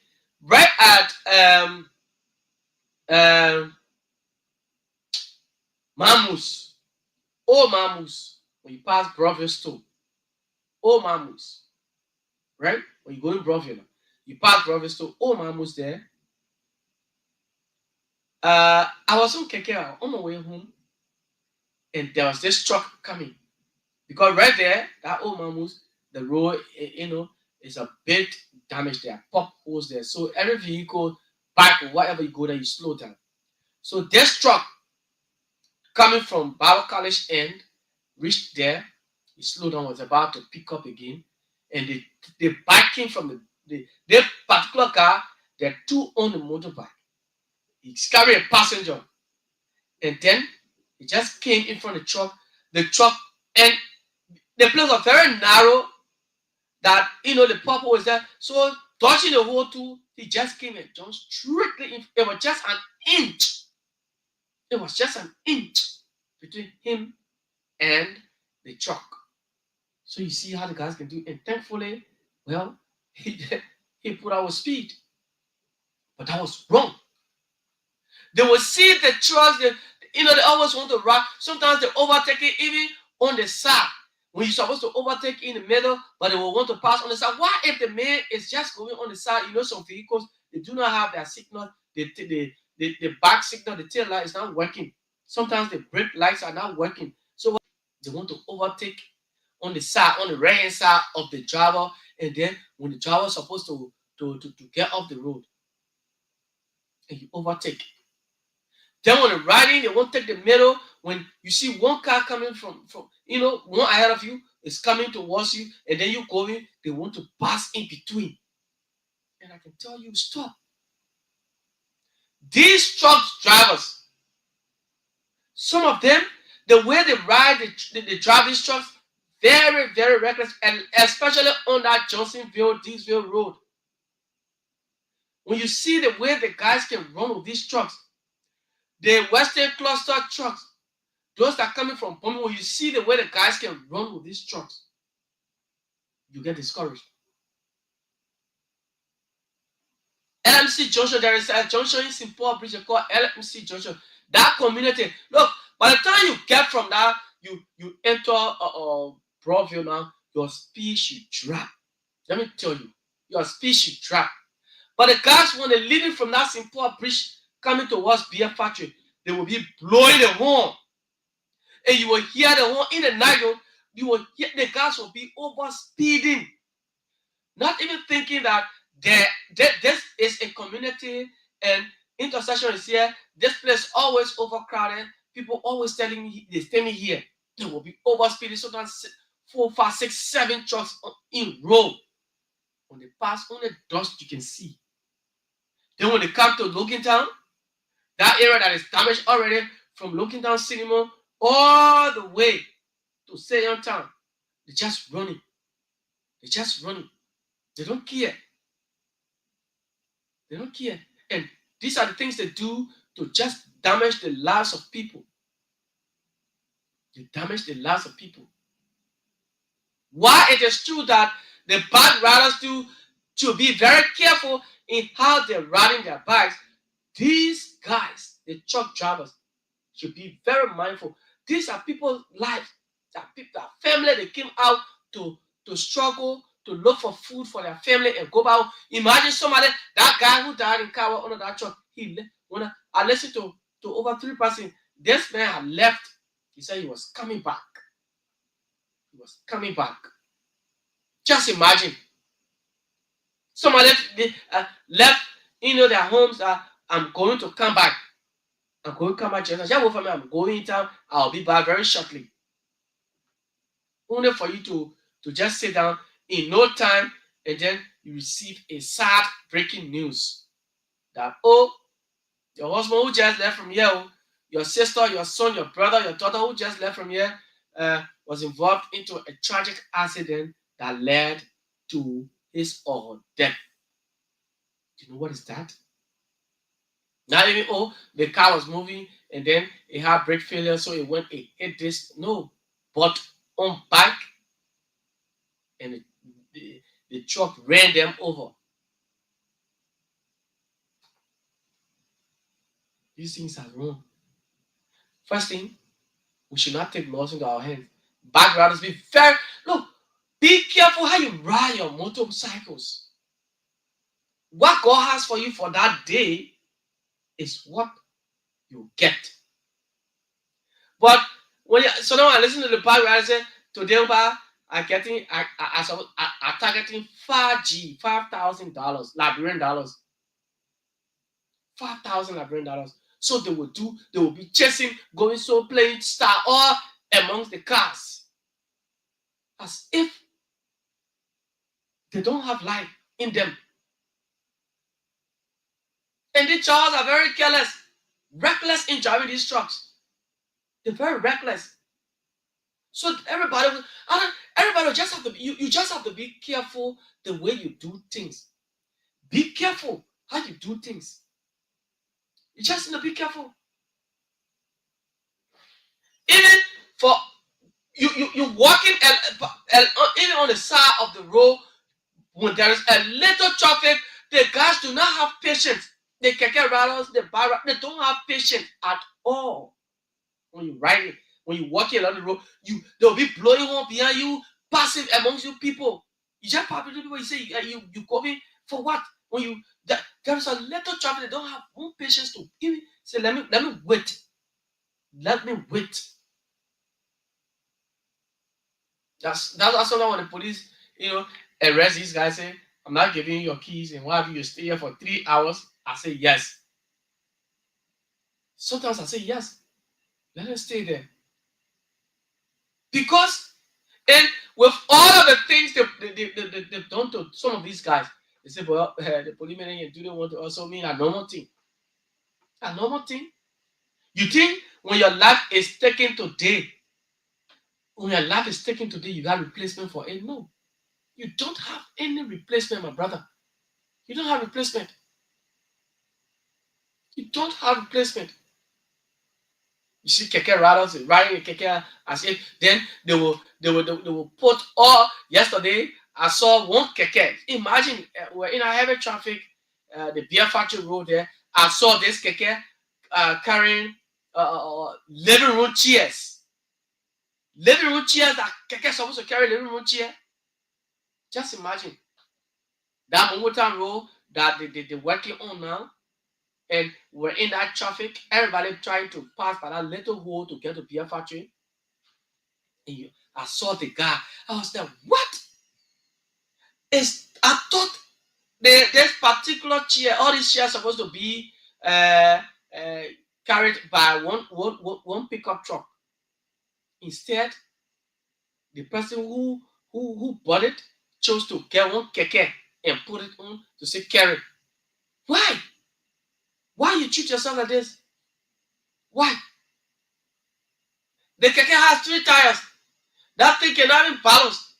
right at Mamus, Old Mamus, when you pass Broadview store, Old Mamus, right? When you go in Broadview, you pass Broadview store, Old Mamus there. I was on Kear on my way home, and there was this truck coming. Because right there, that Old Mamus, the road, is a bit damaged there, pop holes there. So every vehicle, bike or whatever you go there, you slow down. So this truck coming from Bible College end, reached there, he slowed down, was about to pick up again, and the biking from the particular car, there are 2 on the motorbike. He's carrying a passenger, and then he just came in front of the truck, and The place was very narrow that, the purple was there. So touching the hole too, he just came and jumped strictly in. It was just an inch. It was just an inch between him and the truck. So you see how the guys can do it. And thankfully, well, he put out speed. But that was wrong. They will see the trucks, they always want to rock. Sometimes they overtake it even on the side. When you're supposed to overtake in the middle, but they will want to pass on the side. Why if the man is just going on the side? Some vehicles, they do not have their signal. The back signal, the tail light is not working. Sometimes the brake lights are not working. So they want to overtake on the side, on the right hand side of the driver. And then when the driver is supposed to get off the road, and you overtake. Then when they're riding, they won't take the middle. When you see one car coming from one ahead of you is coming towards you, and then you going, they want to pass in between. And I can tell you, stop. These truck drivers, some of them, the way they ride, they drive these trucks, very, very reckless, and especially on that Johnsonville, Deesville road. When you see the way the guys can run with these trucks, the Western cluster trucks, those that are coming from Pommy, when you see the way the guys can run with these trucks, you get discouraged. LMC Junction, there is a junction in St. Paul Bridge called LMC Junction. That community, look, by the time you get from that, you enter Broadview now, your speed should drop. Let me tell you, your speed should drop. But the guys, when they're leaving from that St. Paul Bridge, coming towards beer factory, they will be blowing the horn. And you will hear the horn in the night. You will hear the guys will be over speeding. Not even thinking that this is a community and intersection is here. This place always overcrowded. People always telling me they standing here. They will be over speeding. Sometimes 4, 5, 6, 7 trucks in row. When they pass, only dust you can see. Then when they come to Logan Town, that area that is damaged already, from Logan Town Cinema all the way to Sayon Town, they're just running. They're just running. They don't care. They don't care. And these are the things they do to just damage the lives of people. They damage the lives of people. Why it is true that the bike riders do to be very careful in how they're riding their bikes. These guys, the truck drivers, should be very mindful. These are people's lives. That people, that family, they came out to struggle, to look for food for their family and go back. Imagine somebody, that guy who died in car under that truck. When I listened to over 3 persons, this man had left. He said he was coming back. He was coming back. Just imagine. Somebody left, their homes. I'm going to come back. I'm going to come back. Just wait for me. I'm going in town. I'll be back very shortly. Only for you to just sit down in no time, and then you receive a sad breaking news that, your husband who just left from here, your sister, your son, your brother, your daughter who just left from here was involved into a tragic accident that led to his or her death. Do you know what is that? Not even, the car was moving and then it had brake failure, so it hit this. No, but on back, and the truck ran them over. These things are wrong. First thing, we should not take laws into our hands. Bike riders, be careful how you ride your motorcycles. What God has for you for that day is what you get. But now I listen to the bike rider say, today I'm targeting $5,000 Liberian dollars. $5,000 Liberian dollars. So they will be chasing, going so playing star all amongst the cars. As if they don't have life in them. And these drivers are very careless, reckless in driving these trucks. They're very reckless. So everybody just have to be, you just have to be careful the way you do things. Be careful how you do things. You just need to be careful. Even for you walking even on the side of the road when there is a little traffic, the guys do not have patience. The keke riders, the bar, they don't have patience at all. When you ride it, when you walking along the road, they'll be blowing horn behind you, passing amongst you people. You just pass people. You say you coming for what? When there is a little traffic, they don't have one patience to even say let me wait. Let me wait. That's something when the police, arrest these guys, say, I'm not giving you your keys, and why have you stay here for 3 hours? I say yes. Sometimes I say yes. Let them stay there. Because and with all of the things they've done to some of these guys, they say, well, the policemen do they want to also mean a normal thing. A normal thing? You think when your life is taken today, you got replacement for it? No. You don't have any replacement, my brother. You don't have replacement. You don't have replacement. You see keke riders riding a keke as if then they will put all. Yesterday I saw one keke. Imagine we're in a heavy traffic, the beer factory road there. I saw this keke carrying living room chairs. Living room chairs that keke is supposed to carry living room chair. Just imagine that Momotown road that they're working on now. And we're in that traffic, everybody trying to pass by that little hole to get to beer factory. And I saw the guy. I was like, what? I thought this particular chair, all these chairs are supposed to be carried by one pickup truck. Instead, the person who bought it chose to get one keke and put it on to say carry. Why? Why you treat yourself like this? Why? The keke has 3 tires. That thing cannot even balance.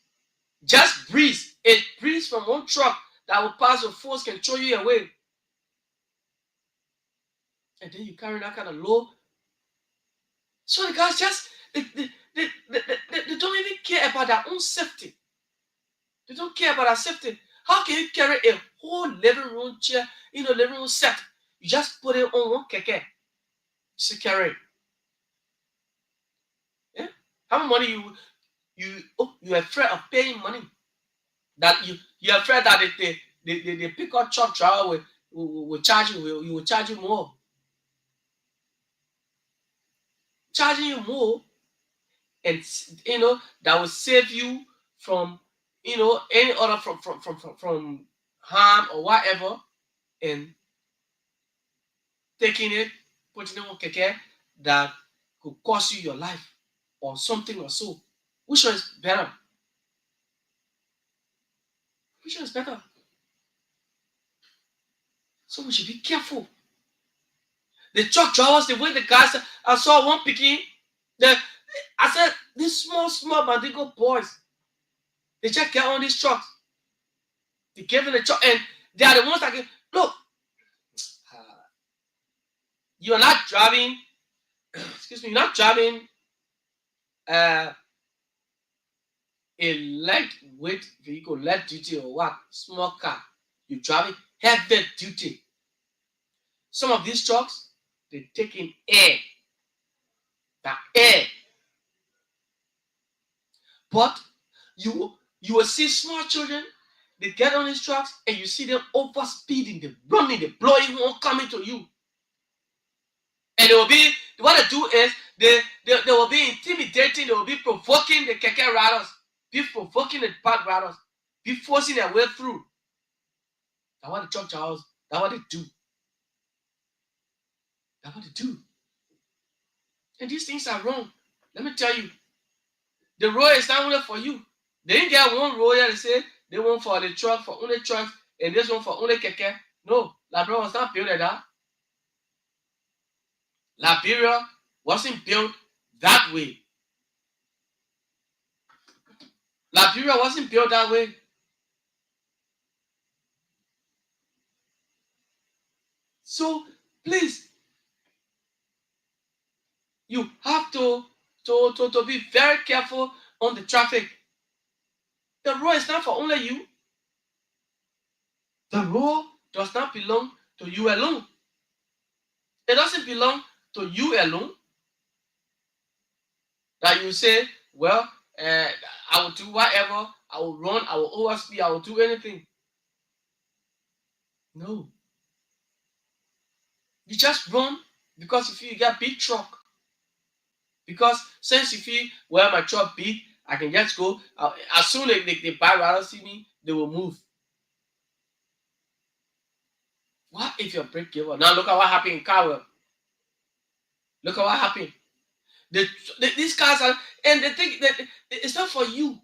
Just breeze. It breeze from one truck that will pass your force can throw you away. And then you carry that kind of load. So the guys just they don't even care about their own safety. They don't care about their safety. How can you carry a whole living room chair, living room set? You just put it on one keke. Just carry it. Yeah? How much money you're afraid of paying money? That you're afraid that the pickup truck driver will charge you. You will charge you more. Charging you more, and that will save you from any other from harm or whatever, and taking it, putting it on keke that could cost you your life or something or so. Which one is better? Which one is better? So we should be careful. The truck drivers, the way the guys, I saw one picking. I said, these small Bandigo boys, they just get on these trucks. They give them the truck, and they are the ones that can, look, you're not driving, you're not driving a lightweight vehicle, light duty or what, small car. You're driving heavy duty. Some of these trucks, they take in air. The air. But you will see small children, they get on these trucks and you see them over speeding, they're running, they're blowing horn coming to you. And they will be, what they do is they will be intimidating, they will be provoking the keke riders, be provoking the park riders, be forcing their way through. That's what the truck drivers, that's what they do. That's what they do. And these things are wrong. Let me tell you, the road is not only for you. They didn't get one road here. They say they want for the truck, for only trucks, and this one for only keke. No, Liberia was not built like that. Liberia wasn't built that way. Liberia wasn't built that way. So please, you have to be very careful on the traffic. The road is not for only you. The road does not belong to you alone. It doesn't belong to you alone. That you say, well, I will do whatever, I will run, I will overspeed, I will do anything. No. You just run because you feel you got big truck. Because since you feel, well, my truck big, I can just go. As soon as they buy rather see me, they will move. What if your brake give up? Now look at what happened in Kear. Look at what happened. These cars are, and they think that it's not for you.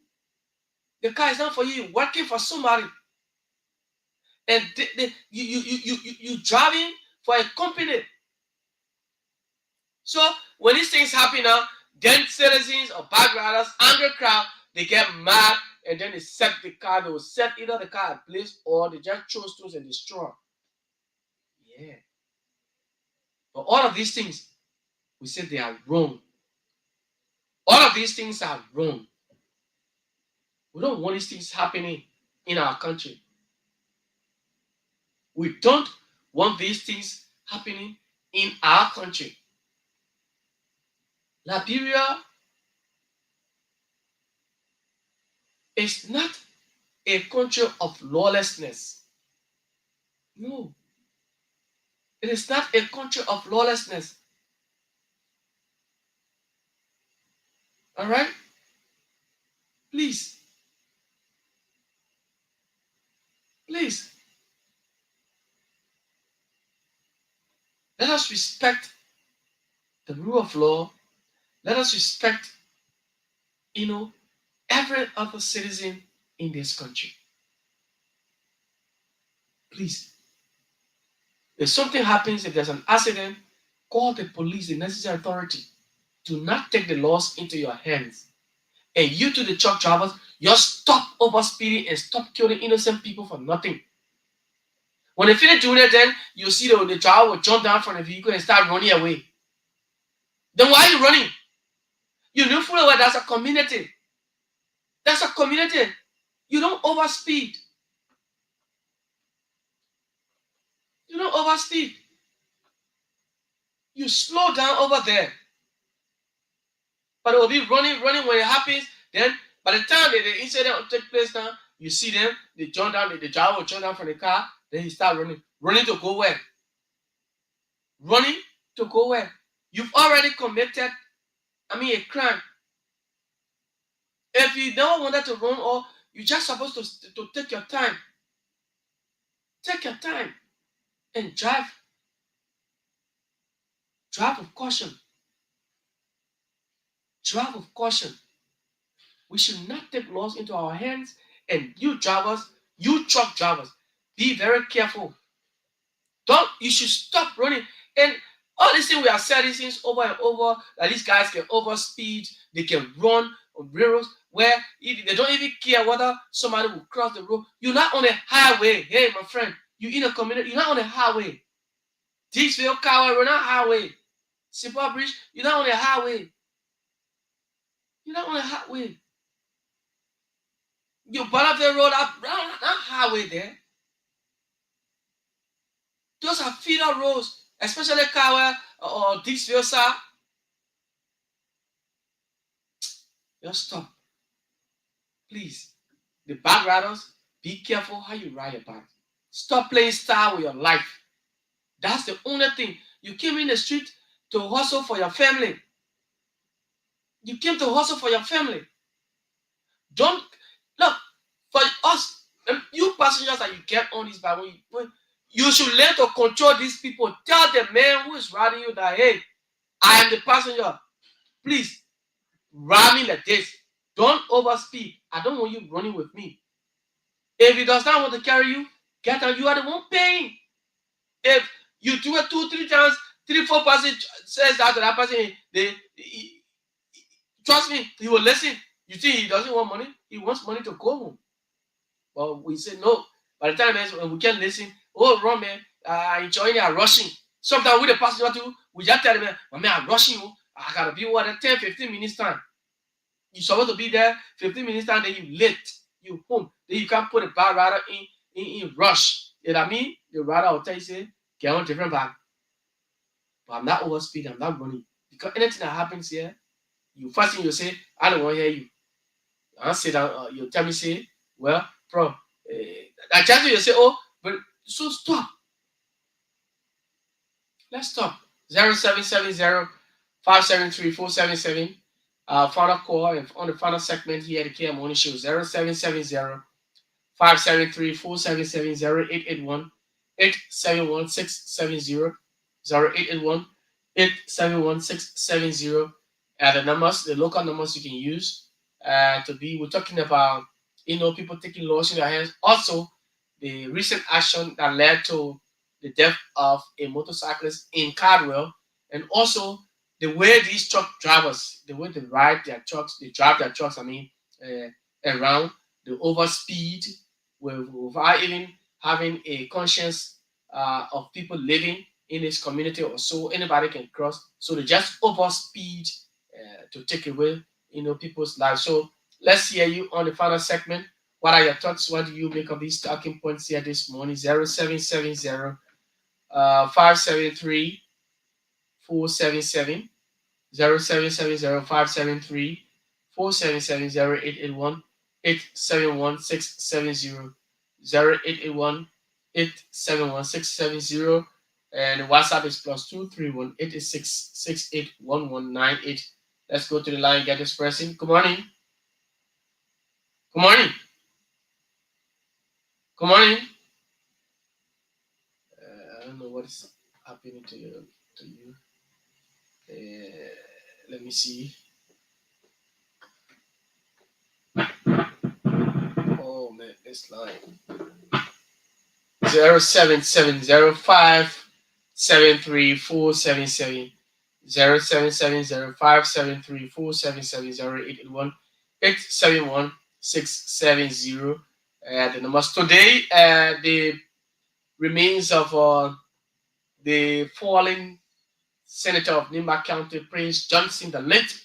The car is not for you. You're working for somebody. And you driving for a company. So when these things happen now, then citizens or backgrounders, angry crowd, they get mad and then they set the car. They will set either the car ablaze or they just throw stones and destroy. Yeah. But all of these things, we said they are wrong. All of these things are wrong. We don't want these things happening in our country. We don't want these things happening in our country. Liberia is not a country of lawlessness. No. It is not a country of lawlessness. All right? Please. Please. Let us respect the rule of law. Let us respect, every other citizen in this country. Please. If something happens, if there's an accident, call the police, the necessary authority. Do not take the laws into your hands. And you to the truck drivers, just stop overspeeding and stop killing innocent people for nothing. When they finish doing it, then you see the driver will jump down from the vehicle and start running away. Then why are you running? You know full well that's a community. That's a community. You don't overspeed. You don't overspeed. You slow down over there. But it will be running when it happens. Then by the time the incident will take place now, you see them, they jump down, the driver will jump down from the car, then he start running. Running to go where? Running to go where? You've already committed, a crime. If you don't want to run, or you're just supposed to take your time. Take your time and drive. Drive with caution. Drive with caution. We should not take laws into our hands. And you drivers, you truck drivers, be very careful. You should stop running. And all these things we have said these things over and over, that these guys can overspeed, they can run on railroads where they don't even care whether somebody will cross the road. You're not on a highway. Hey, my friend, you're in a community, you're not on a highway. Dixville, Kear, we're not highway. Simple Bridge, you're not on a highway. You're not on a highway. You Bonneville Road, not highway there. Those are feeder roads, especially Kear or Dixville, sir. Just stop. Please. The bike riders, be careful how you ride your bike. Stop playing star with your life. That's the only thing. You came in the street to hustle for your family. You came to hustle for your family. Don't look for us. You passengers that you get on this bike, you should learn to control these people. Tell the man who is riding you that, hey, I am the passenger. Please ride me like this. Don't overspeed. I don't want you running with me. If he does not want to carry you, get out. You are the one paying. If you do it 2-3 times, 3-4 person says that to that person, trust me, he will listen. You think he doesn't want money? He wants money to go home. But we say no. By the time we can listen, oh, wrong man, enjoying it, rushing. Sometimes with the pastor too, we just tell them, man, I'm rushing you. I gotta be what 10, 15 minutes time. You're supposed to be there 15 minutes time, then you late, you home. Then you can't put a bag rider in rush. You know what I mean? The rider will tell you, say, get on different bag. But I'm not overspeed, I'm not running. Because anything that happens here, you first thing you say, I don't want to hear you. I sit down, you tell me, say, well, bro, I tell you, say, oh, but so stop. Let's stop. 0770-573-477. Final call on the final segment here at the Kear Morning Show. 0770-573-477. 0881-871-670. 0881-871-670. The numbers, the local numbers you can use we're talking about, people taking laws in their hands. Also, the recent action that led to the death of a motorcyclist in Cardwell, and also the way these truck drivers, the way they drive their trucks, around the overspeed without even having a conscience of people living in this community or so. Anybody can cross, so they just overspeed to take away people's lives. So let's hear you on the final segment. What are your thoughts? What do you make of these talking points here this morning? 0770 573 477. 0770 573 477. 0881 871 670. 0881 871 670. And WhatsApp is +231 886 681198. Let's go to the line and get this person. Good morning. Good morning. Good morning. I don't know what is happening to you. Let me see. Oh man, this line. 0770-573-477. 0770-573-477. 0881-871-670. The numbers today, the remains of the fallen senator of Nimba County, Prince Johnson, the late,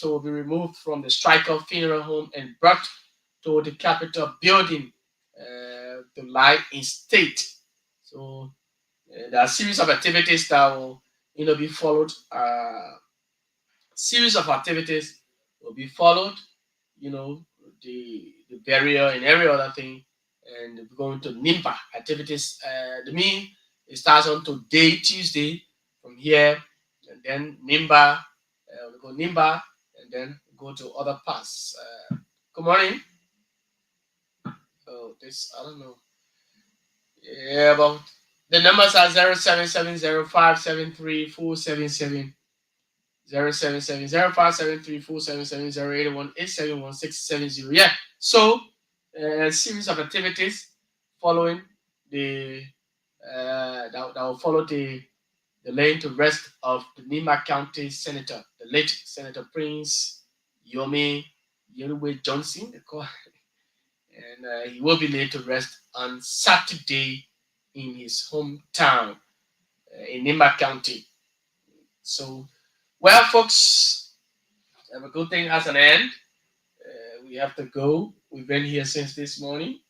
will be removed from the Striker Funeral Home and brought to the Capitol building to lie in state. So there are a series of activities that will be followed. Series of activities will be followed. The burial and every other thing, and we're going to Nimba activities. It starts on today, Tuesday, from here, and then Nimba. We go Nimba, and then go to other parts. Good morning. Oh, this I don't know. Yeah, but the numbers are 0770-573-477. 0770-573-477. 0881-871-670. Yeah. So a series of activities following the that will follow the laying to rest of the Nimba County Senator, the late Senator Prince Yomi Yerube Johnson, and he will be laid to rest on Saturday in his hometown in Nimba County. So, well, folks, a good thing has an end. We have to go. We've been here since this morning.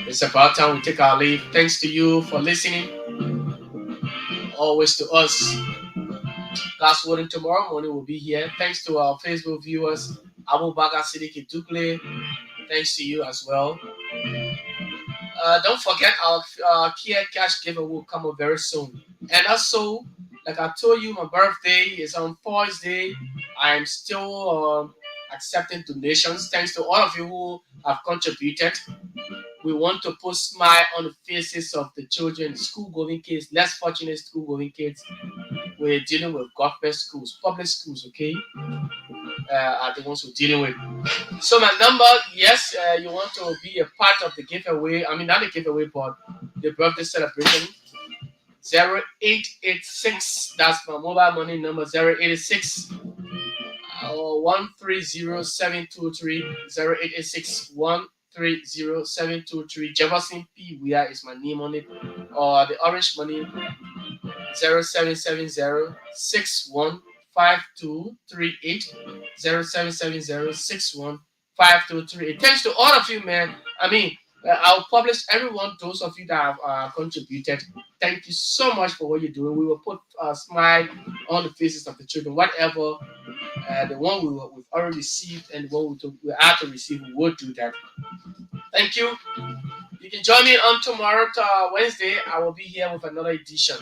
It's about time we take our leave. Thanks to you for listening. Always to us. Last word tomorrow morning will be here. Thanks to our Facebook viewers, Abu Bakar Siddiqui Dukle. Thanks to you as well. Don't forget our Kear cash giveaway will come up very soon. And also, like I told you, my birthday is on Thursday. I'm still accepting donations. Thanks to all of you who have contributed. We want to put smile on the faces of the children, school-going kids, less fortunate school-going kids. We're dealing with government schools, public schools, okay? Are the ones we're dealing with. So my number, yes, you want to be a part of the giveaway. I mean, not the giveaway, but the birthday celebration. 0886. That's my mobile money number, 086 130723, 0886 130723. Jefferson P. Weah is my name on it. Or the orange money, 0770 615238, 0770 615238. Thanks to all of you, man. I mean, I'll publish everyone, those of you that have contributed. Thank you so much for what you're doing. We will put a smile on the faces of the children. Whatever the one we've already received and the one we are to receive, we will do that. Thank you. You can join me on tomorrow, Wednesday. I will be here with another edition.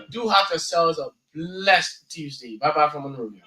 Do have yourselves a blessed Tuesday. Bye bye from Monrovia.